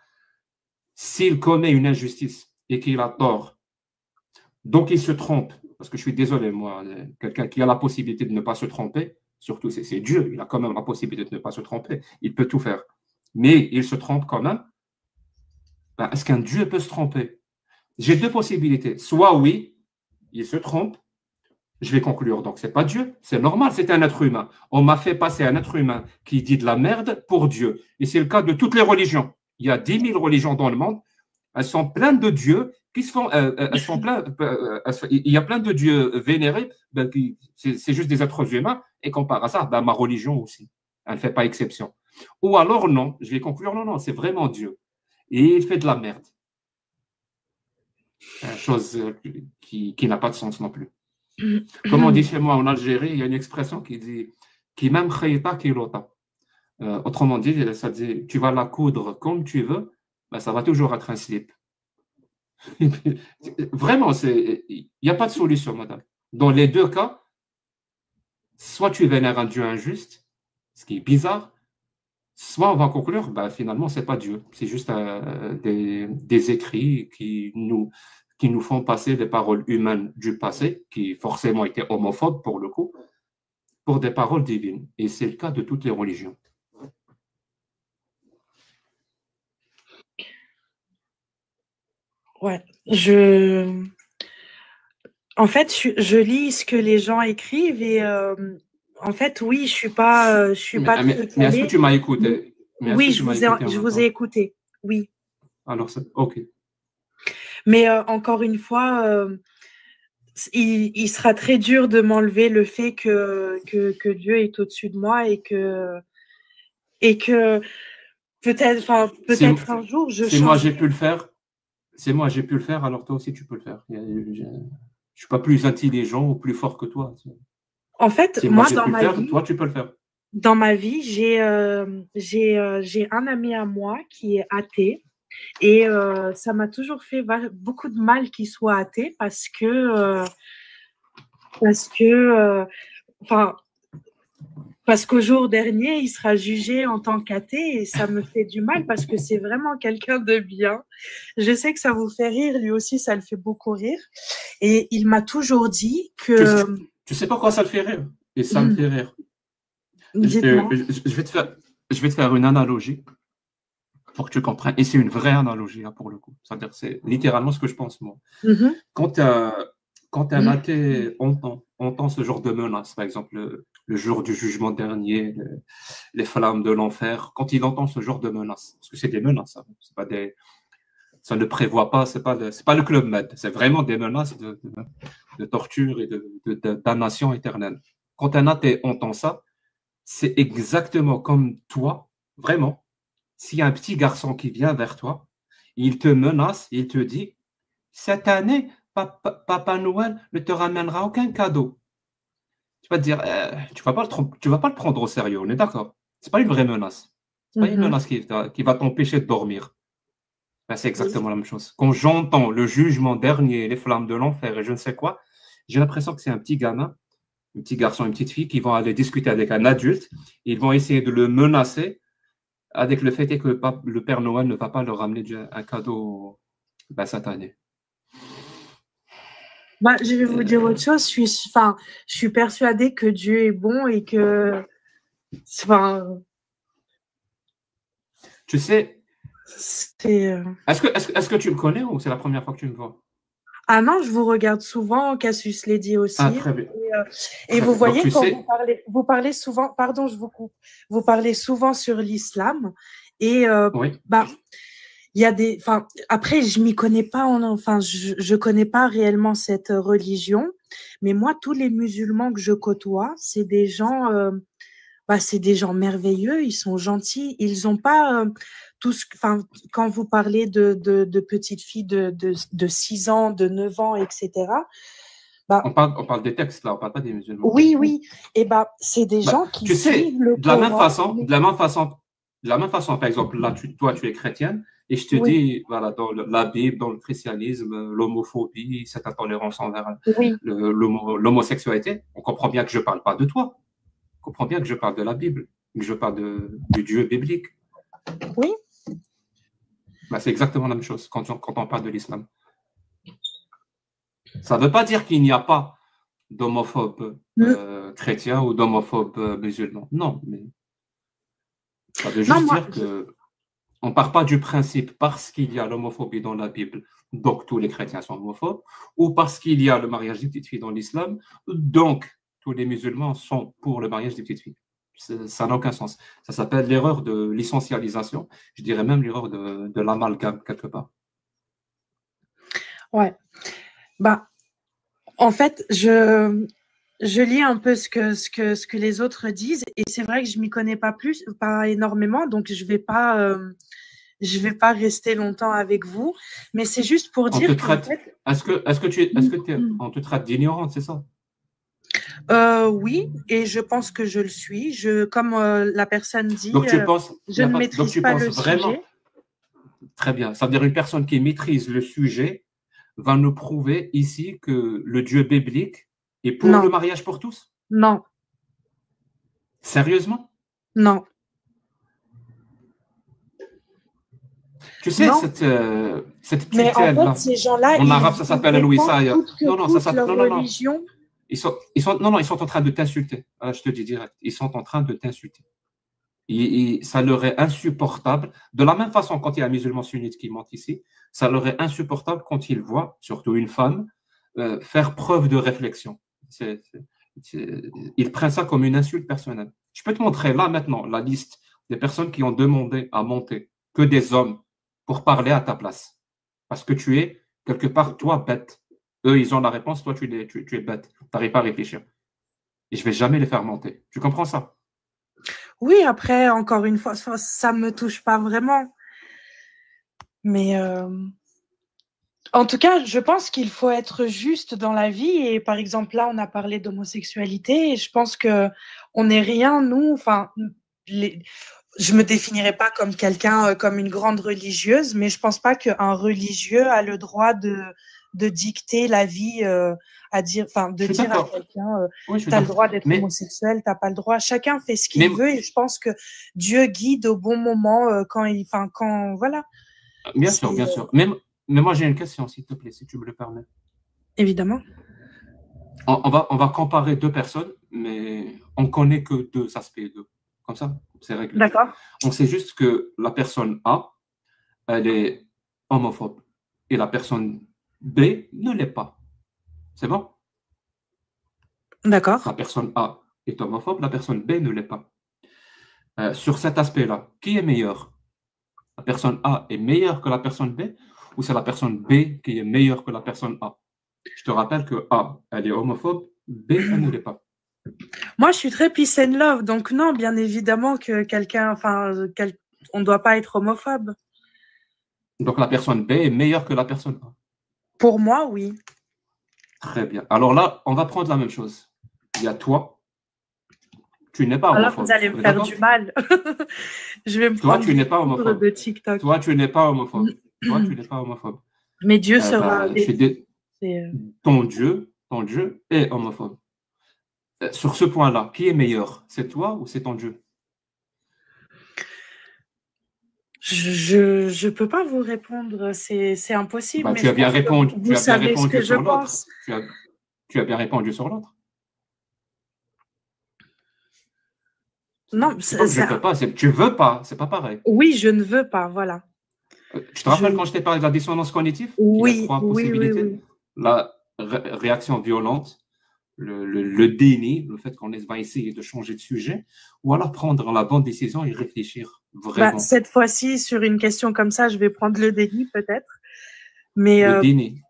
S'il commet une injustice et qu'il a tort, donc il se trompe, parce que je suis désolé, moi, quelqu'un qui a la possibilité de ne pas se tromper, surtout c'est Dieu, il a quand même la possibilité de ne pas se tromper, il peut tout faire, mais il se trompe quand même. Ben, est-ce qu'un Dieu peut se tromper? J'ai deux possibilités, soit oui, il se trompe, je vais conclure, donc c'est pas Dieu, c'est normal, c'est un être humain. On m'a fait passer un être humain qui dit de la merde pour Dieu, et c'est le cas de toutes les religions. Il y a 10 000 religions dans le monde, elles sont pleines de dieux qui se font, il y a plein de dieux vénérés, ben, c'est juste des êtres humains, et comme par hasard, ben, ma religion aussi, elle ne fait pas exception. Ou alors non, je vais conclure, non, c'est vraiment Dieu. Et il fait de la merde. Chose qui n'a pas de sens non plus. Comme on dit chez moi en Algérie, il y a une expression qui dit « qui même khayta qui lota ». Autrement dit, ça dit « tu vas la coudre comme tu veux, ben, ça va toujours être un slip ». Vraiment, il n'y a pas de solution, madame. Dans les deux cas, soit tu vénères un Dieu injuste, ce qui est bizarre, soit on va conclure, ben, finalement, ce n'est pas Dieu. C'est juste des écrits qui nous font passer des paroles humaines du passé, qui forcément étaient homophobes pour le coup, pour des paroles divines. Et c'est le cas de toutes les religions. Ouais. En fait, je lis ce que les gens écrivent et en fait, oui, je suis pas très Mais est-ce que calée. tu m'as écouté? Mais est-ce Oui, que tu m'as écouté en je même vous ai temps? écouté. Oui. Alors, ok. Mais encore une fois, il sera très dur de m'enlever le fait que Dieu est au-dessus de moi et que peut-être, enfin, Si, peut-être un jour je si moi j'ai changerai. pu le faire, si moi j'ai pu le faire, alors toi aussi tu peux le faire. Je ne suis pas plus intelligent ou plus fort que toi. En fait, Si moi moi, j'ai pu le faire, toi tu peux le faire. dans ma vie, j'ai un ami à moi qui est athée. Et ça m'a toujours fait beaucoup de mal qu'il soit athée enfin, parce qu'au jour dernier, il sera jugé en tant qu'athée et ça me fait du mal parce que c'est vraiment quelqu'un de bien. Je sais que ça vous fait rire, lui aussi, ça le fait beaucoup rire. Et il m'a toujours dit que... Tu sais pourquoi ça le fait rire? Et ça me fait rire. Dites-moi. Je vais te faire une analogie pour que tu comprennes. Et c'est une vraie analogie, hein, pour le coup. C'est-à-dire, c'est littéralement ce que je pense, moi. Quand un athée entend ce genre de menaces, par exemple, le jour du jugement dernier, les flammes de l'enfer, quand il entend ce genre de menaces, parce que c'est des menaces, hein, c'est pas des, ça ne prévoit pas, c'est pas le Club Med, c'est vraiment des menaces de torture et de damnation éternelle. Quand un athée entend ça, c'est exactement comme toi, vraiment. S'il y a un petit garçon qui vient vers toi, il te menace, il te dit, cette année, Papa Noël ne te ramènera aucun cadeau. Tu vas te dire, tu vas pas le prendre au sérieux, on est d'accord. C'est pas une vraie menace. C'est pas une menace qui va t'empêcher de dormir. Ben, c'est exactement la même chose. Quand j'entends le jugement dernier, les flammes de l'enfer et je ne sais quoi, j'ai l'impression que c'est un petit gamin, un petit garçon, une petite fille qui vont aller discuter avec un adulte. Ils vont essayer de le menacer avec le fait que le Père Noël ne va pas leur ramener un cadeau cette année. Bah, je vais vous dire autre chose. Je suis persuadée que Dieu est bon et que... Tu sais, c'est... Est-ce que tu me connais ou c'est la première fois que tu me vois? Ah non, je vous regarde souvent, Cassius l'a dit aussi. Ah, très bien. Et vous voyez, donc, quand vous parlez souvent, pardon, je vous coupe, vous parlez souvent sur l'islam. Et oui. Bah, il y a des, enfin, après, je m'y connais pas, je connais pas réellement cette religion, mais moi, tous les musulmans que je côtoie, c'est des gens, c'est des gens merveilleux, ils sont gentils, ils ont pas tous, enfin, quand vous parlez de petites filles de 6 ans, de 9 ans, etc. On parle des textes là, on parle pas des musulmans. Oui, et c'est des gens qui tu sais, suivent le de la même Coran. De la même façon, par exemple, là, toi, tu es chrétienne, et je te dis, voilà, dans la Bible, dans le christianisme, l'homophobie, cette intolérance envers l'homosexualité, on comprend bien que je ne parle pas de toi. On comprend bien que je parle de la Bible, que je parle du Dieu biblique. Oui. C'est exactement la même chose quand on parle de l'islam. Ça ne veut pas dire qu'il n'y a pas d'homophobes chrétiens ou d'homophobes musulmans. Non, mais ça veut juste dire qu'on ne part pas du principe parce qu'il y a l'homophobie dans la Bible, donc tous les chrétiens sont homophobes, ou parce qu'il y a le mariage des petites filles dans l'islam, donc tous les musulmans sont pour le mariage des petites filles. Ça n'a aucun sens. Ça s'appelle l'erreur de l'essentialisation, je dirais même l'erreur de l'amalgame quelque part. Ouais. En fait, je lis un peu ce que les autres disent et c'est vrai que je m'y connais pas énormément, donc je vais pas rester longtemps avec vous, mais c'est juste pour dire est-ce que on te traite d'ignorante, c'est ça? Oui, et je pense que je le suis. Comme la personne dit, donc tu penses, je ne maîtrise pas le vraiment, sujet. Très bien. Ça veut dire une personne qui maîtrise le sujet va nous prouver ici que le Dieu biblique est pour le mariage pour tous? Non. Sérieusement? Non. Tu sais, cette mais en fait, ces gens-là, en arabe, ça s'appelle Louisa. Non, ça s'appelle religion. Ils sont en train de t'insulter. Je te dis direct. Ils sont en train de t'insulter. Ça leur est insupportable. De la même façon, quand il y a un musulman sunnite qui monte ici, ça leur est insupportable quand ils voient, surtout une femme, faire preuve de réflexion. Ils prennent ça comme une insulte personnelle. Je peux te montrer là maintenant la liste des personnes qui ont demandé à monter, que des hommes, pour parler à ta place. Parce que tu es, quelque part, toi, bête. Eux, ils ont la réponse, toi, tu es bête. Tu n'arrives pas à réfléchir. Et je ne vais jamais les faire monter. Tu comprends ça? Oui, après, encore une fois, ça ne me touche pas vraiment. Mais en tout cas, je pense qu'il faut être juste dans la vie. Et par exemple, là, on a parlé d'homosexualité. Et je pense qu'on n'est rien, nous. Enfin, je me définirais pas comme quelqu'un, comme une grande religieuse, mais je pense pas qu'un religieux a le droit de dicter la vie, de dire à quelqu'un, tu as le droit d'être homosexuel, tu n'as pas le droit. Chacun fait ce qu'il veut et je pense que Dieu guide au bon moment voilà. Bien sûr, bien sûr. Mais moi, j'ai une question, s'il te plaît, si tu me le permets. Évidemment. On va comparer deux personnes, mais on ne connaît que deux aspects d'eux. Comme ça, c'est réglé. D'accord. On sait juste que la personne A, elle est homophobe et la personne B ne l'est pas. C'est bon? D'accord. La personne A est homophobe, la personne B ne l'est pas. Sur cet aspect-là, qui est meilleur? La personne A est meilleure que la personne B ou c'est la personne B qui est meilleure que la personne A? Je te rappelle que A, elle est homophobe, B, elle ne l'est pas. Moi, je suis très peace and love, donc non, bien évidemment que on ne doit pas être homophobe. Donc la personne B est meilleure que la personne A? Pour moi, oui. Très bien. Alors là, on va prendre la même chose. Il y a toi, tu n'es pas homophobe. Alors vous allez me faire du mal. Je vais me toi, prendre tu n'es pas homophobe. De TikTok. Toi, tu n'es pas homophobe. Toi, tu n'es pas homophobe. Mais Dieu sera... Ton Dieu est homophobe. Sur ce point-là, qui est meilleur? C'est toi ou c'est ton Dieu? Je ne peux pas vous répondre, c'est impossible. Bah, tu as bien répondu. Vous savez ce que je pense. Tu as bien répondu sur l'autre. Non, je peux pas. Tu veux pas, c'est pas pareil. Oui, je ne veux pas, voilà. Tu te rappelles quand je t'ai parlé de la dissonance cognitive? Oui, il y a trois possibilités. Oui. La réaction violente, le déni, le fait qu'on va essayer de changer de sujet, ou alors prendre la bonne décision et réfléchir vraiment. Cette fois-ci, sur une question comme ça, je vais prendre le déni peut-être. Mais le déni.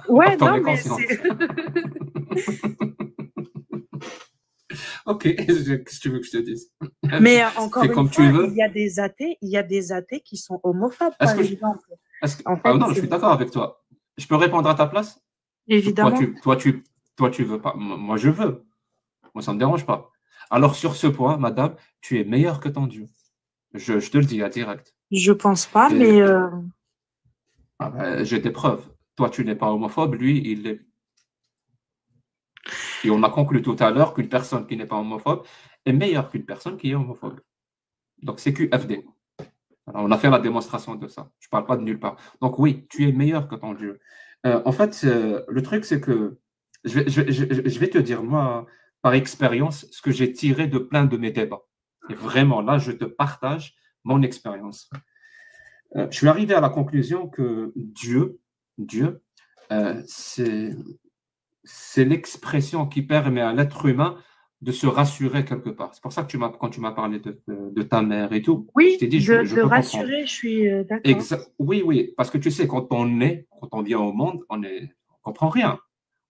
Ouais, non, mais c'est... Ok, qu'est-ce que tu veux que je te dise? Mais encore une fois, il y a des athées qui sont homophobes, par exemple. Non, je suis d'accord avec toi. Je peux répondre à ta place? Évidemment. Toi, tu veux pas. Moi, je veux. Moi, ça ne me dérange pas. Alors, sur ce point, madame, tu es meilleure que ton Dieu. Je te le dis à direct. Je pense pas, mais... j'ai des preuves. Toi, tu n'es pas homophobe, lui, il l'est. Et on a conclu tout à l'heure qu'une personne qui n'est pas homophobe est meilleure qu'une personne qui est homophobe. Donc, c'est QFD. Alors, on a fait la démonstration de ça. Je ne parle pas de nulle part. Donc, oui, tu es meilleur que ton Dieu. En fait, le truc, c'est que je vais te dire, moi, par expérience, ce que j'ai tiré de plein de mes débats. Et vraiment, là, je te partage mon expérience. Je suis arrivé à la conclusion que Dieu, c'est l'expression qui permet à l'être humain de se rassurer quelque part. C'est pour ça que quand tu m'as parlé de ta mère et tout, oui, je t'ai dit, je peux rassurer, comprendre. Je suis d'accord. Oui, parce que tu sais, quand on vient au monde, on ne comprend rien.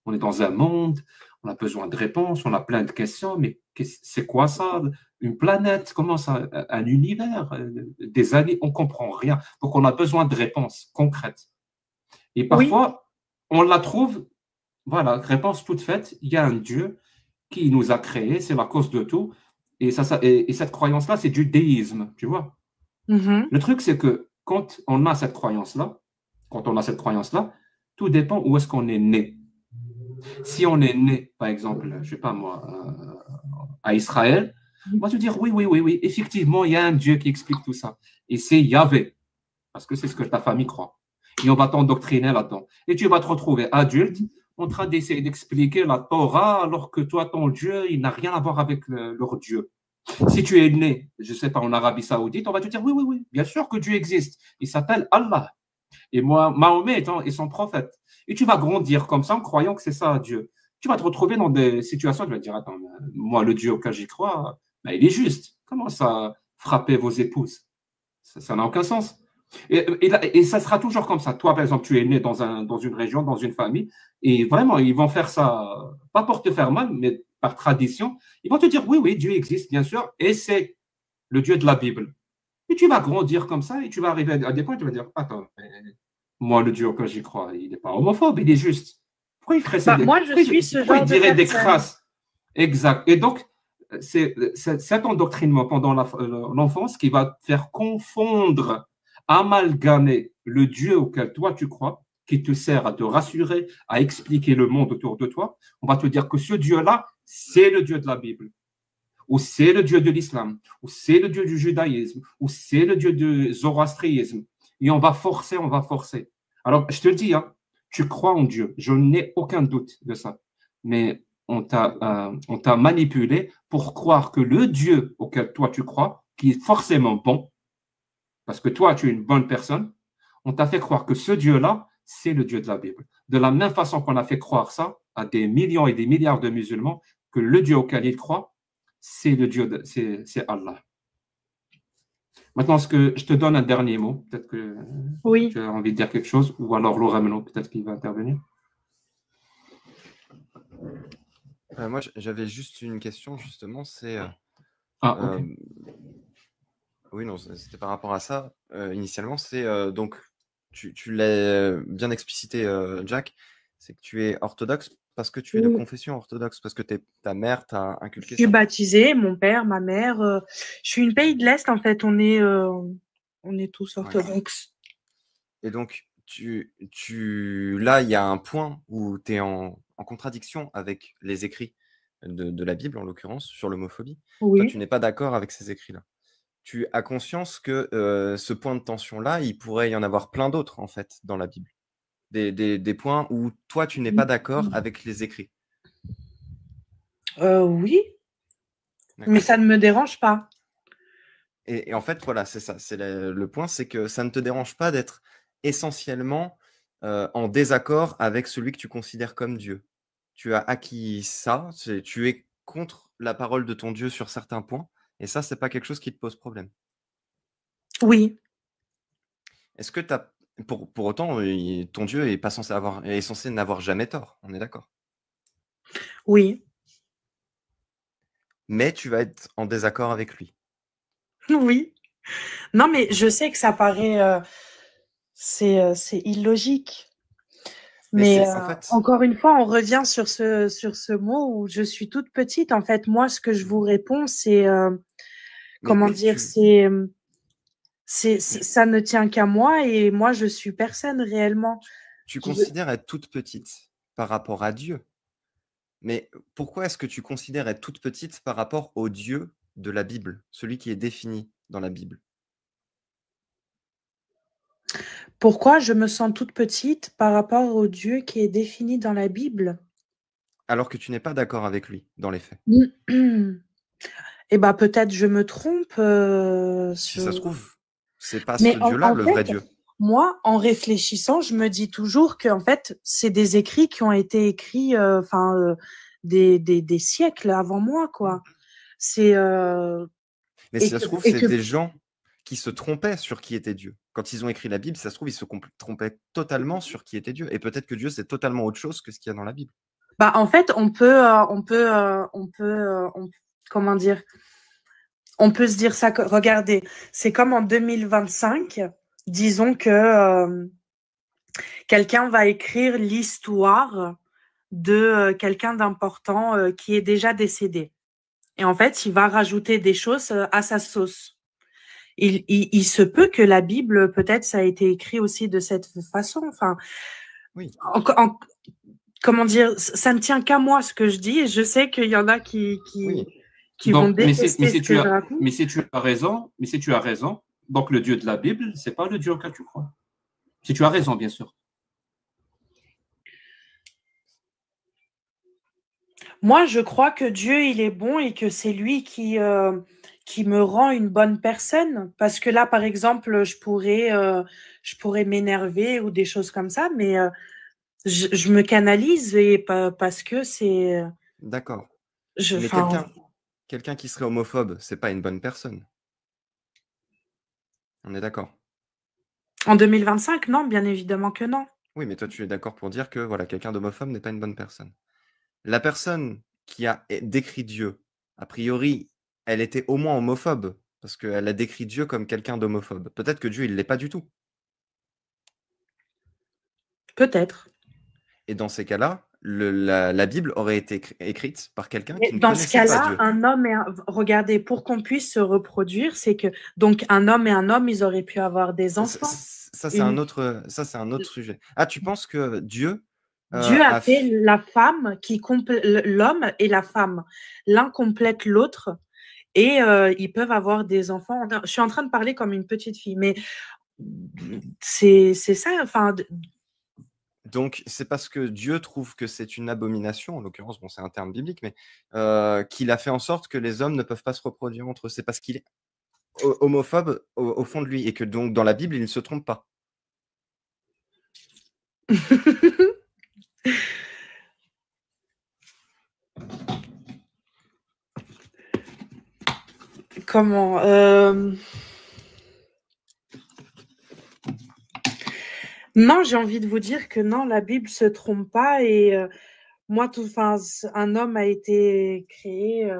On est dans un monde, on a besoin de réponses, on a plein de questions, mais c'est quoi ça? Une planète, comment ça? Un univers, des années, on ne comprend rien. Donc, on a besoin de réponses concrètes. Et parfois, on la trouve, voilà, réponse toute faite, il y a un Dieu qui nous a créés, c'est la cause de tout. Et cette croyance-là, c'est du déisme, tu vois. Mm-hmm. Le truc, c'est que quand on a cette croyance-là, tout dépend où est-ce qu'on est né. Si on est né, par exemple, je ne sais pas moi, à Israël, on va te dire oui, effectivement, il y a un Dieu qui explique tout ça. Et c'est Yahvé, parce que c'est ce que ta famille croit. Et on va t'endoctriner là-dedans. Et tu vas te retrouver adulte en train d'essayer d'expliquer la Torah, alors que toi, ton Dieu, il n'a rien à voir avec leur Dieu. Si tu es né, je ne sais pas, en Arabie Saoudite, on va te dire oui, oui, oui, bien sûr que Dieu existe. Il s'appelle Allah. Et moi, Mahomet est son prophète. Et tu vas grandir comme ça en croyant que c'est ça Dieu. Tu vas te retrouver dans des situations, tu vas te dire, attends, moi, le Dieu auquel j'y crois, ben, il est juste. Comment ça frapper vos épouses? Ça n'a aucun sens. Et ça sera toujours comme ça. Toi, par exemple, tu es né dans une région, dans une famille, et vraiment, ils vont faire ça, pas pour te faire mal, mais par tradition. Ils vont te dire, oui, oui, Dieu existe, bien sûr, et c'est le Dieu de la Bible. Et tu vas grandir comme ça, et tu vas arriver à des points, tu vas dire, attends, moi, le Dieu auquel j'y crois, il n'est pas homophobe, il est juste. Pourquoi il ferait ça? Moi, je suis ce pourquoi genre il dirait de des personne. crasses? Exact. Et donc, c'est cet endoctrinement pendant l'enfance qui va te faire confondre, amalgamer le Dieu auquel toi tu crois, qui te sert à te rassurer, à expliquer le monde autour de toi. On va te dire que ce Dieu-là, c'est le Dieu de la Bible, ou c'est le Dieu de l'islam, ou c'est le Dieu du judaïsme, ou c'est le Dieu du zoroastrisme. Et on va forcer, on va forcer. Alors, je te le dis, hein, tu crois en Dieu, je n'ai aucun doute de ça. Mais on t'a manipulé pour croire que le Dieu auquel toi tu crois, qui est forcément bon, parce que toi tu es une bonne personne, on t'a fait croire que ce Dieu-là, c'est le Dieu de la Bible. De la même façon qu'on a fait croire ça à des millions et des milliards de musulmans, que le Dieu auquel ils croient, c'est le Dieu, c'est Allah. Maintenant, est-ce que je te donne un dernier mot? Peut-être que Oui. tu as envie de dire quelque chose, ou alors Laura Melon, peut-être qu'il va intervenir. Moi, j'avais juste une question, justement. C'est. Ok. Oui, non, c'était par rapport à ça. Initialement, c'est donc, tu l'as bien explicité, Jack, c'est que tu es orthodoxe parce que tu es de confession orthodoxe, parce que ta mère t'a inculqué Je suis ça. baptisée, mon père, ma mère. Je suis une pays de l'Est, en fait. On est tous orthodoxes. Et donc, là, il y a un point où tu es en contradiction avec les écrits de la Bible, en l'occurrence, sur l'homophobie. Oui. Toi, tu n'es pas d'accord avec ces écrits-là. Tu as conscience que ce point de tension-là, il pourrait y en avoir plein d'autres, en fait, dans la Bible. Des points où toi, tu n'es pas d'accord avec les écrits. Oui, mais ça ne me dérange pas. Et en fait, voilà, c'est ça. C'est le point, c'est que ça ne te dérange pas d'être essentiellement en désaccord avec celui que tu considères comme Dieu. Tu as acquis ça, tu es contre la parole de ton Dieu sur certains points, et ça, c'est pas quelque chose qui te pose problème. Oui. Est-ce que pour autant, ton Dieu est censé n'avoir jamais tort, on est d'accord? Oui. Mais tu vas être en désaccord avec lui. Oui. Non, mais je sais que ça paraît, c'est illogique. Mais en fait, encore une fois, on revient sur ce mot où je suis toute petite. En fait, moi, ce que je vous réponds, c'est comment dire, ça ne tient qu'à moi et moi, je suis personne réellement. Tu considères être toute petite par rapport à Dieu. Mais pourquoi est-ce que tu considères être toute petite par rapport au Dieu de la Bible, celui qui est défini dans la Bible? Pourquoi je me sens toute petite par rapport au Dieu qui est défini dans la Bible? Alors que tu n'es pas d'accord avec lui, dans les faits. Eh bien, peut-être je me trompe. Si ça se trouve, c'est pas ce Dieu-là, le vrai Dieu. Moi, en réfléchissant, je me dis toujours que en fait, c'est des écrits qui ont été écrits des siècles avant moi, quoi. Mais si ça se trouve, c'est des gens qui se trompaient sur qui était Dieu. Quand ils ont écrit la Bible, ça se trouve, ils se trompaient totalement sur qui était Dieu. Et peut-être que Dieu, c'est totalement autre chose que ce qu'il y a dans la Bible. Bah, en fait, on peut comment dire? On peut se dire ça. Regardez, c'est comme en 2025. Disons que quelqu'un va écrire l'histoire de quelqu'un d'important qui est déjà décédé. Et en fait, il va rajouter des choses à sa sauce. Il se peut que la Bible, peut-être, ça a été écrit aussi de cette façon. Enfin, oui. Comment dire, ça ne tient qu'à moi ce que je dis. Et je sais qu'il y en a qui vont détester ce que je raconte. Mais si tu as raison, donc le Dieu de la Bible, c'est pas le Dieu auquel tu crois. Si tu as raison, bien sûr. Moi, je crois que Dieu, il est bon et que c'est lui qui me rend une bonne personne. Parce que là, par exemple, je pourrais m'énerver ou des choses comme ça, mais je me canalise et parce que c'est. D'accord. Mais Enfin, quelqu'un qui serait homophobe, c'est pas une bonne personne. On est d'accord. en 2025, non, bien évidemment que non. Oui, mais toi, tu es d'accord pour dire que voilà, quelqu'un d'homophobe n'est pas une bonne personne. La personne qui a décrit Dieu, a priori, elle était au moins homophobe, parce qu'elle a décrit Dieu comme quelqu'un d'homophobe. Peut-être que Dieu, il ne l'est pas du tout. Peut-être. Et dans ces cas-là, la Bible aurait été écrite par quelqu'un Mais qui ne dans ce connaissait pas cas-là, Dieu. un homme regardez, pour qu'on puisse se reproduire, c'est que donc un homme et un homme, ils auraient pu avoir des enfants. Ça, c'est un autre sujet. Ah, tu penses que Dieu Dieu a fait la femme qui l'homme et la femme. L'un complète l'autre et ils peuvent avoir des enfants. Je suis en train de parler comme une petite fille, mais c'est ça. Enfin, donc, c'est parce que Dieu trouve que c'est une abomination, en l'occurrence, bon, c'est un terme biblique, mais qu'il a fait en sorte que les hommes ne peuvent pas se reproduire entre eux. C'est parce qu'il est homophobe au fond de lui et que donc dans la Bible, il ne se trompe pas. Comment Non, j'ai envie de vous dire que non, la Bible se trompe pas et moi, un homme a été créé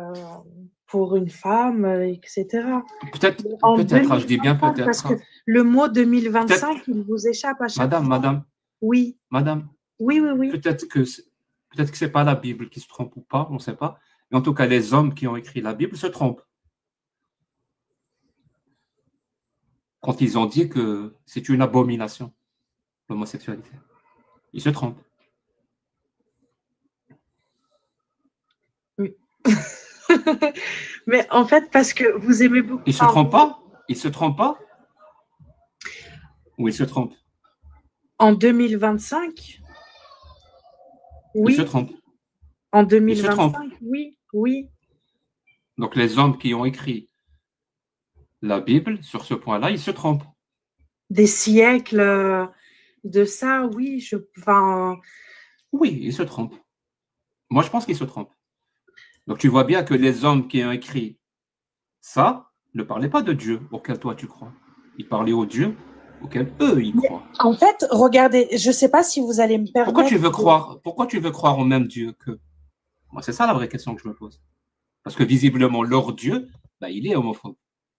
pour une femme, etc. Peut-être, je dis bien peut-être. Parce que le mot 2025, il vous échappe à chaque fois. Madame. Oui. Madame. Oui. Peut-être que c'est pas la Bible qui se trompe ou pas, on ne sait pas. Mais en tout cas, les hommes qui ont écrit la Bible se trompent. Quand ils ont dit que c'est une abomination, l'homosexualité. Ils se trompent. Oui. Mais en fait, parce que vous aimez beaucoup. Ils se trompent pas? Ils se trompent pas? Ou ils se trompent? En 2025? Oui. Ils se trompent. En 2025, oui. Donc les hommes qui ont écrit la Bible sur ce point-là, ils se trompent. Des siècles de ça, oui. Oui, ils se trompent. Moi, je pense qu'ils se trompent. Donc tu vois bien que les hommes qui ont écrit ça ne parlaient pas de Dieu auquel toi tu crois. Ils parlaient au Dieu auquel eux ils croient. En fait, regardez, je ne sais pas si vous allez me permettre. Pourquoi tu veux croire au même Dieu que moi? C'est ça la vraie question que je me pose. Parce que visiblement, leur Dieu, il est homophobe.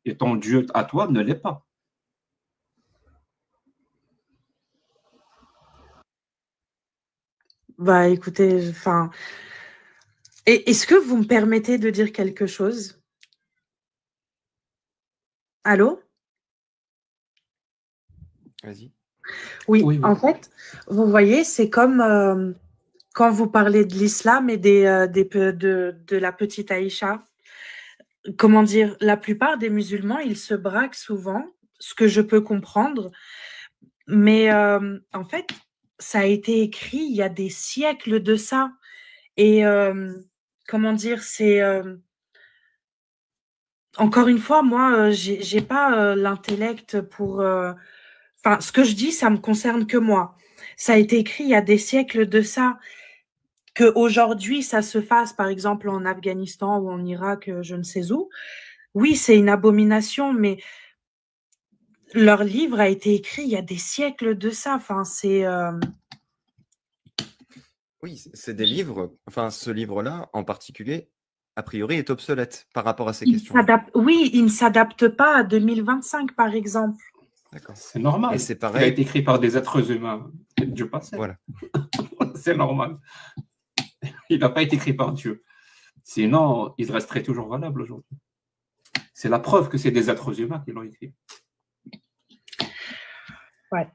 Et ton Dieu à toi ne l'est pas. Écoutez, est-ce que vous me permettez de dire quelque chose? Allô? Vas-y. Oui, en fait, vous voyez, c'est comme quand vous parlez de l'islam et de la petite Aïcha. Comment dire, la plupart des musulmans, ils se braquent souvent, ce que je peux comprendre. Mais en fait, ça a été écrit il y a des siècles de ça. Et comment dire, c'est... encore une fois, moi, j'ai pas l'intellect pour... Enfin, ce que je dis, ça me concerne que moi. Ça a été écrit il y a des siècles de ça. Qu'aujourd'hui, ça se fasse, par exemple, en Afghanistan ou en Irak, je ne sais où. Oui, c'est une abomination, mais leur livre a été écrit il y a des siècles de ça. Enfin, c'est... Oui, c'est des livres. Enfin, ce livre-là, en particulier, a priori, est obsolète par rapport à ces questions. Oui, il ne s'adapte pas à 2025, par exemple. D'accord. C'est normal. Et c'est pareil. Il a été écrit par des êtres humains. Dieu passé. Voilà. C'est normal. Il n'a pas été écrit par Dieu. Sinon, il resterait toujours valable aujourd'hui. C'est la preuve que c'est des êtres humains qui l'ont écrit. Ouais.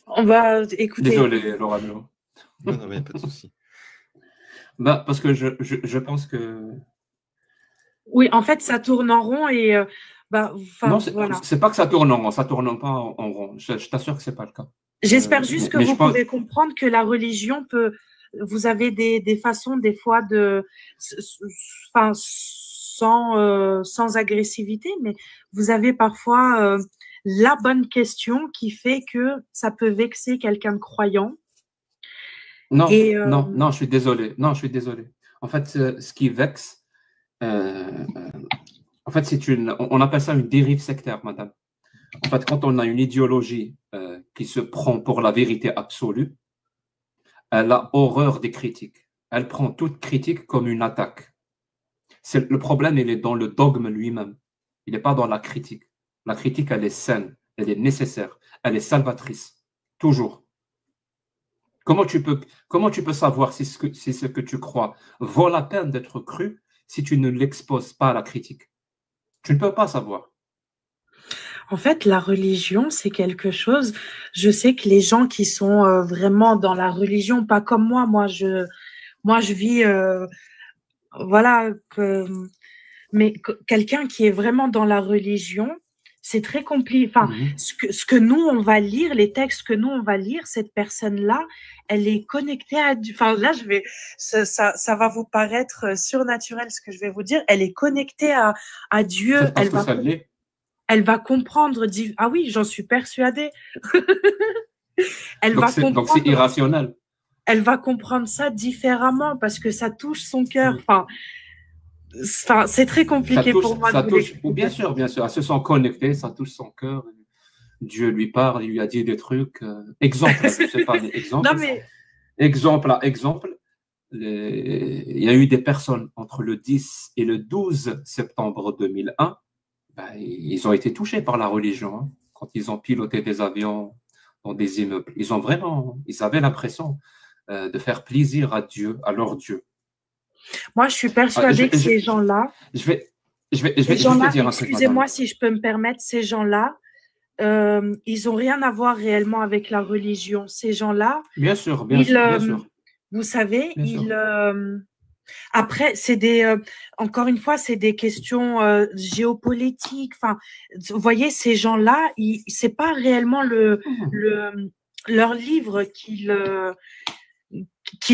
On va écouter. Désolé, Laura. Non, il n'y a pas de souci. Parce que je pense que... Oui, en fait, ça tourne en rond et... non, c'est pas que ça tourne en rond, ça tourne pas en rond. Je t'assure que c'est pas le cas. J'espère juste que vous pouvez comprendre que la religion peut vous avez des façons des fois enfin, sans agressivité, mais vous avez parfois la bonne question qui fait que ça peut vexer quelqu'un de croyant. Non, non, je suis désolé. Non, je suis désolé. En fait, ce qui vexe, en fait, on appelle ça une dérive sectaire, madame. En fait, quand on a une idéologie qui se prend pour la vérité absolue, elle a horreur des critiques. Elle prend toute critique comme une attaque. Le problème, il est dans le dogme lui-même. Il n'est pas dans la critique. La critique, elle est saine, elle est nécessaire, elle est salvatrice. Toujours. Comment tu peux savoir si ce que tu crois vaut la peine d'être cru si tu ne l'exposes pas à la critique? Tu ne peux pas savoir. En fait, la religion, c'est quelque chose. Je sais que les gens qui sont vraiment dans la religion, pas comme moi je vis, voilà, mais quelqu'un qui est vraiment dans la religion, c'est très compliqué. Enfin, ce que nous, on va lire, les textes que nous, on va lire, cette personne-là, elle est connectée à Dieu. Enfin, là, ça va vous paraître surnaturel ce que je vais vous dire. Elle est connectée à Dieu. Elle va comprendre. Ah oui, j'en suis persuadée. Donc c'est irrationnel. Elle va comprendre ça différemment parce que ça touche son cœur. Enfin, c'est très compliqué pour moi. Bien sûr, elles se sont connectées, ça touche son cœur. Dieu lui parle, il lui a dit des trucs. Exemple, je sais pas, exemple. Non, mais... exemple, il y a eu des personnes entre le 10 et le 12 septembre 2001, ils ont été touchés par la religion, hein, quand ils ont piloté des avions dans des immeubles. Ils avaient l'impression de faire plaisir à Dieu, à leur Dieu. Moi, je suis persuadée que ces gens-là... Je vais te dire un truc. Excusez-moi si je peux me permettre, ces gens-là, ils n'ont rien à voir réellement avec la religion. Ces gens-là... Bien sûr, bien sûr. Vous savez, après, encore une fois, c'est des questions géopolitiques. Enfin, vous voyez, ces gens-là, c'est pas réellement leur livre qui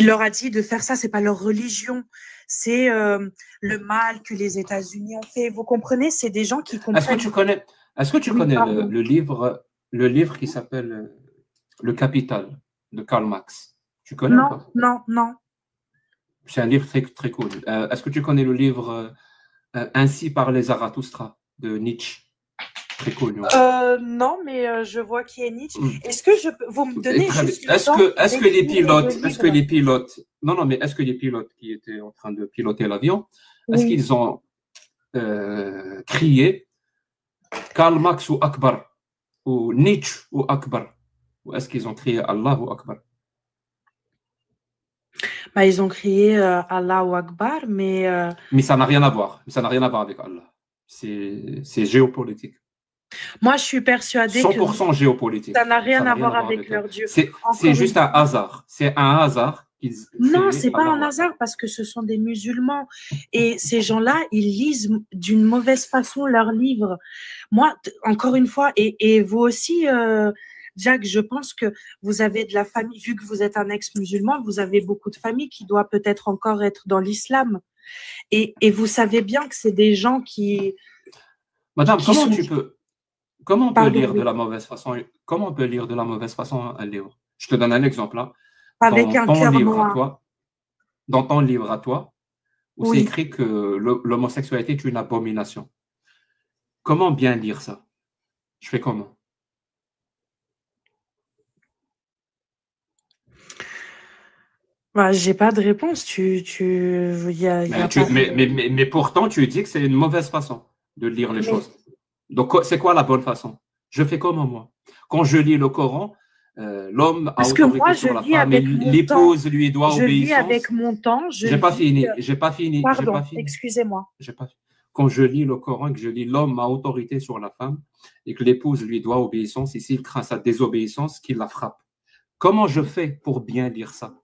leur a dit de faire ça. C'est pas leur religion. C'est le mal que les États-Unis ont fait. Vous comprenez? C'est des gens qui comprennent. Est-ce que tu connais le livre qui s'appelle Le Capital de Karl Marx? Tu connais ou pas? Non. C'est un livre très, très cool. Est-ce que tu connais le livre Ainsi parlait Zarathustra de Nietzsche? Très connu. Non, mais je vois qui est Nietzsche. Est-ce que vous me donnez juste est-ce que les pilotes, non, mais est-ce que les pilotes qui étaient en train de piloter l'avion, est-ce qu'ils ont crié Karl Marx ou Akbar, ou Nietzsche ou Akbar, ou est-ce qu'ils ont crié Allah ou Akbar? Ils ont crié Allahu Akbar, mais... Mais ça n'a rien à voir. Ça n'a rien à voir avec Allah. C'est géopolitique. Moi, je suis persuadée 100% géopolitique. Ça n'a rien à voir avec leur Dieu. C'est juste un hasard. C'est un hasard. Non, c'est pas un hasard parce que ce sont des musulmans. Et ces gens-là, ils lisent d'une mauvaise façon leurs livres. Moi, encore une fois, et vous aussi... Jack, je pense que vous avez de la famille, vu que vous êtes un ex-musulman, vous avez beaucoup de familles qui doivent peut-être encore être dans l'islam. Et vous savez bien que c'est des gens qui... Madame, comment on peut lire de la mauvaise façon? Comment on peut lire de la mauvaise façon un livre? Je te donne un exemple. Hein. Avec un cœur noir. Dans ton livre à toi, où c'est écrit que l'homosexualité est une abomination. Comment bien lire ça? Je fais comment? J'ai pas de réponse. Mais pourtant, tu dis que c'est une mauvaise façon de lire les choses. Donc, c'est quoi la bonne façon? Je fais comment, moi? Quand je lis le Coran, l'homme a autorité sur la femme, l'épouse lui doit obéissance. Je lis avec mon temps. J'ai pas fini. Pardon, excusez-moi. Quand je lis le Coran et que je lis l'homme a autorité sur la femme et que l'épouse lui doit obéissance, et s'il craint sa désobéissance, qu'il la frappe. Comment je fais pour bien lire ça?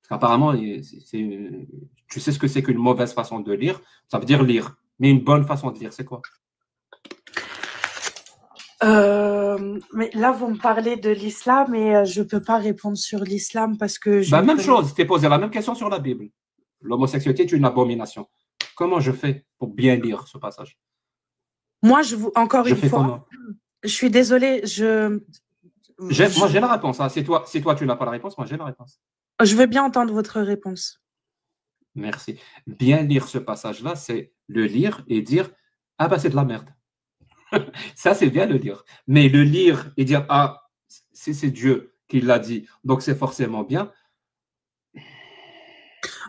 Apparemment, tu sais ce que c'est qu'une mauvaise façon de lire, ça veut dire lire. Mais une bonne façon de lire, c'est quoi? mais là, vous me parlez de l'islam et je ne peux pas répondre sur l'islam parce que je Ben, ne même connais- chose, je t'ai posé la même question sur la Bible. L'homosexualité est une abomination. Comment je fais pour bien lire ce passage? Moi, encore Je une fais fois, comment? je suis désolée, Moi, j'ai la réponse. Hein. C'est toi, tu n'as pas la réponse, moi, j'ai la réponse. je veux bien entendre votre réponse. Merci. Bien lire ce passage-là, c'est le lire et dire « Ah, ben, c'est de la merde. » Ça, c'est bien le lire. Mais le lire et dire « Ah, c'est Dieu qui l'a dit, donc c'est forcément bien. »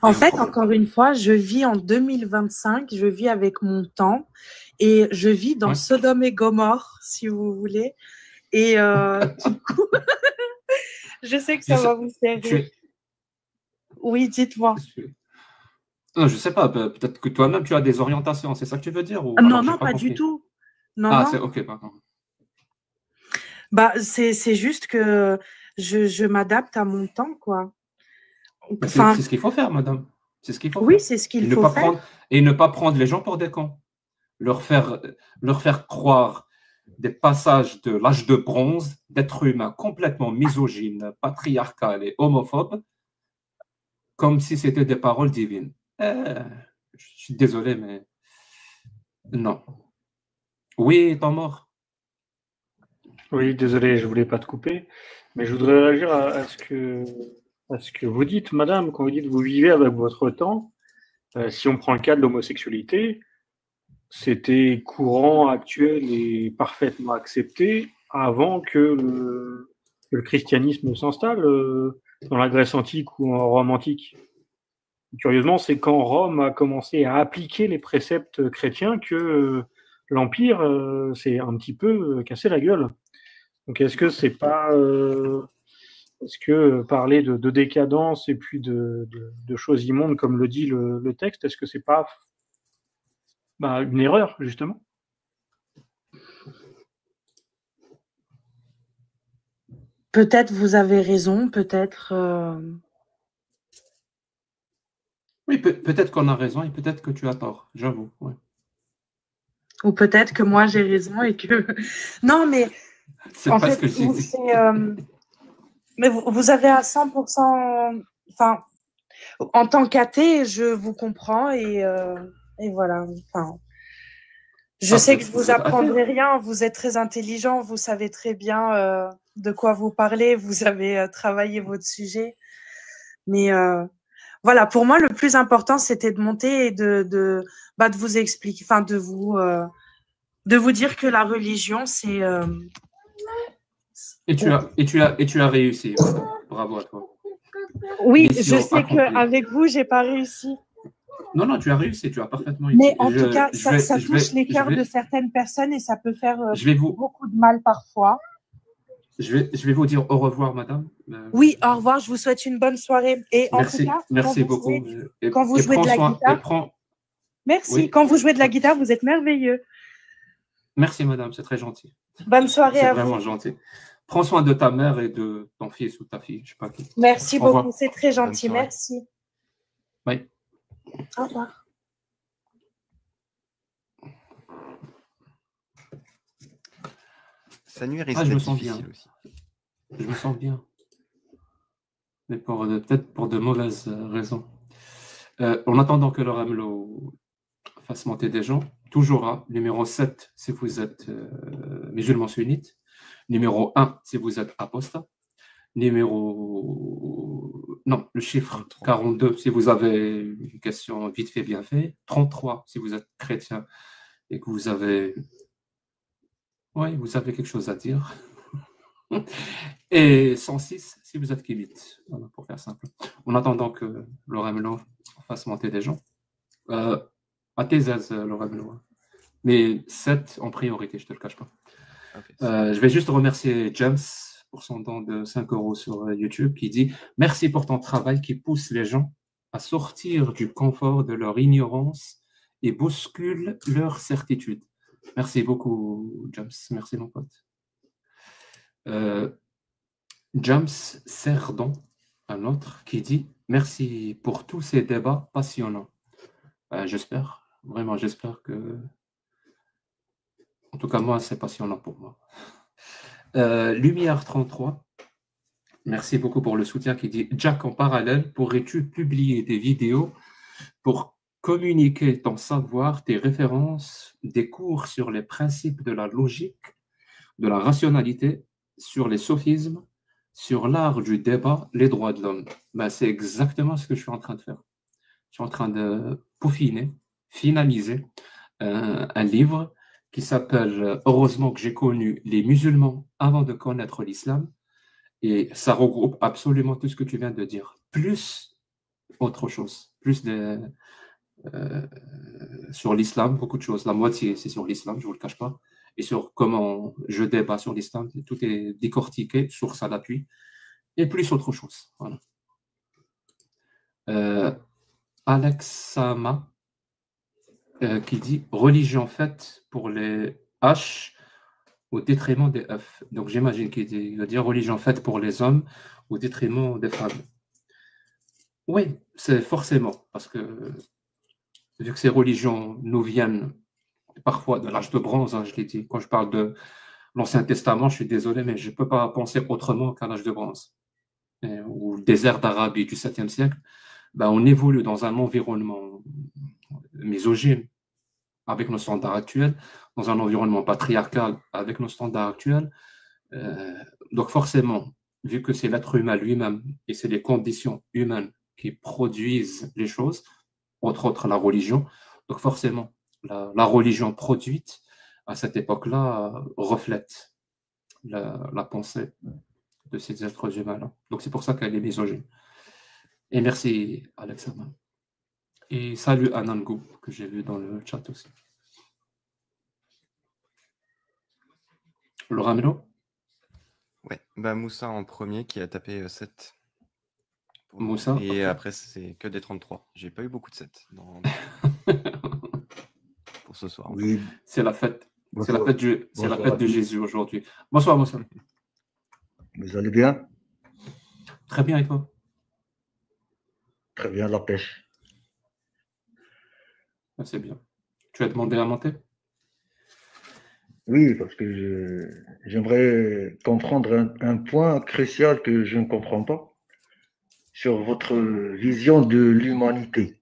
En fait, encore une fois, je vis en 2025, je vis avec mon temps et je vis dans Ouais. Sodome et Gomorre, si vous voulez. Et du coup, je sais que ça va vous faire rire. Oui, dites-moi. Non, je ne sais pas, peut-être que toi-même tu as des orientations, c'est ça que tu veux dire ou... Non, Alors, j'ai non, pas compris. du tout. Non, Ah, non. c'est ok, pardon. Bah, c'est juste que je m'adapte à mon temps, quoi. Mais Enfin, c'est ce qu'il faut faire, madame. C'est ce qu'il faut oui, faire. c'est ce qu'il Et ne faut pas faire. prendre, et ne pas prendre les gens pour des cons. Leur faire croire des passages de l'âge de bronze, d'êtres humains complètement misogynes, patriarcales et homophobes, comme si c'était des paroles divines. Je suis désolé, mais non. Oui, temps mort. Oui, désolé, je voulais pas te couper, mais je voudrais réagir à ce que vous dites, madame, quand vous dites que vous vivez avec votre temps. Si on prend le cas de l'homosexualité, c'était courant, actuel et parfaitement accepté avant que le christianisme s'installe dans la Grèce antique ou en Rome antique. Curieusement, c'est quand Rome a commencé à appliquer les préceptes chrétiens que l'Empire s'est un petit peu cassé la gueule. Donc est-ce que c'est pas est-ce que parler de décadence et puis de choses immondes comme le dit le texte, est-ce que c'est pas une erreur justement? Peut-être vous avez raison, peut-être. Oui, peut-être qu'on a raison et peut-être que tu as tort, j'avoue. Ouais. Ou peut-être que moi j'ai raison et que. Non, mais C'est en pas fait, ce que j'ai dit. mais vous avez à 100%. Enfin, en tant qu'athée, je vous comprends et voilà. Enfin, je sais que je vous apprendrai rien. Vous êtes très intelligent, vous savez très bien de quoi vous parlez. Vous avez travaillé votre sujet, mais voilà. Pour moi, le plus important, c'était de monter et de vous expliquer, enfin de vous dire que la religion, c'est. Et tu as réussi. Bravo à toi. Oui, Mission je sais accomplie. qu'avec vous, j'ai pas réussi. Non, tu as réussi, tu as parfaitement réussi. Mais en tout cas, ça touche les cœurs de certaines personnes et ça peut faire beaucoup de mal parfois. Je vais vous dire au revoir, madame. Oui, au revoir, je vous souhaite une bonne soirée. Et merci, en tout cas, merci beaucoup. Quand vous jouez de la guitare, merci. Oui. Quand vous jouez de la guitare, vous êtes merveilleux. Merci, madame, c'est très gentil. Bonne soirée à vous. C'est vraiment gentil. Prends soin de ta mère et de ton fils ou ta fille, je sais pas qui. Merci beaucoup, c'est très gentil, merci. Oui. Au revoir. Ça nuit risque d'être difficile aussi. Je me sens bien. Mais peut-être pour de mauvaises raisons. En attendant que le Ramelot fasse monter des gens, toujours à numéro 7 si vous êtes musulman sunnite, numéro 1 si vous êtes apostat, le chiffre 33. 42 si vous avez une question vite fait, bien fait, 33 si vous êtes chrétien et que vous avez quelque chose à dire, et 106 si vous êtes kibite, voilà, pour faire simple. En attendant que le Ramelot fasse monter des gens, à tes aises, le Ramelot, mais 7 en priorité, je ne te le cache pas. Okay. Je vais juste remercier James pour son don de 5 € sur YouTube qui dit « Merci pour ton travail qui pousse les gens à sortir du confort de leur ignorance et bouscule leur certitude. » Merci beaucoup, James. Merci, mon pote. James Serdon, un autre, qui dit « Merci pour tous ces débats passionnants. » J'espère, vraiment, j'espère que... En tout cas, moi, c'est passionnant pour moi. Lumière 33, merci beaucoup pour le soutien, qui dit Jack, en parallèle, pourrais-tu publier des vidéos pour communiquer ton savoir, tes références, des cours sur les principes de la logique, de la rationalité, sur les sophismes, sur l'art du débat, les droits de l'homme. Ben, c'est exactement ce que je suis en train de faire. Je suis en train de peaufiner, finaliser un livre qui s'appelle Heureusement que j'ai connu les musulmans avant de connaître l'islam. Et ça regroupe absolument tout ce que tu viens de dire, plus autre chose, plus sur l'islam, beaucoup de choses. La moitié, c'est sur l'islam, je ne vous le cache pas. Et sur comment je débat sur l'islam, tout est décortiqué, source à l'appui, et plus autre chose. Voilà. Alexama, qui dit religion faite pour les H au détriment des F. Donc j'imagine qu'il veut dire religion faite pour les hommes au détriment des femmes. Oui, c'est forcément, parce que vu que ces religions nous viennent parfois de l'âge de bronze, hein, je l'ai dit, quand je parle de l'Ancien Testament, je suis désolé, mais je ne peux pas penser autrement qu'à l'âge de bronze, ou le désert d'Arabie du 7e siècle. Ben, on évolue dans un environnement misogyne avec nos standards actuels, dans un environnement patriarcal avec nos standards actuels. Donc forcément, vu que c'est l'être humain lui-même et c'est les conditions humaines qui produisent les choses, entre autres la religion, donc forcément, la religion produite à cette époque-là reflète la pensée de ces êtres humains-là. Donc c'est pour ça qu'elle est misogyne. Et merci Alexandre. Et salut Anango, que j'ai vu dans le chat aussi. Le Ramelo? Ouais, bah Moussa en premier qui a tapé 7. Moussa. Et okay. Après, c'est que des 33. J'ai pas eu beaucoup de 7 pour ce soir. Oui. C'est la fête. C'est la fête de Jésus aujourd'hui. Bonsoir, Moussa. Vous allez bien? Très bien, et toi? Très bien, la pêche. C'est bien. Tu as demandé à monter? Oui, parce que j'aimerais comprendre un point crucial que je ne comprends pas sur votre vision de l'humanité.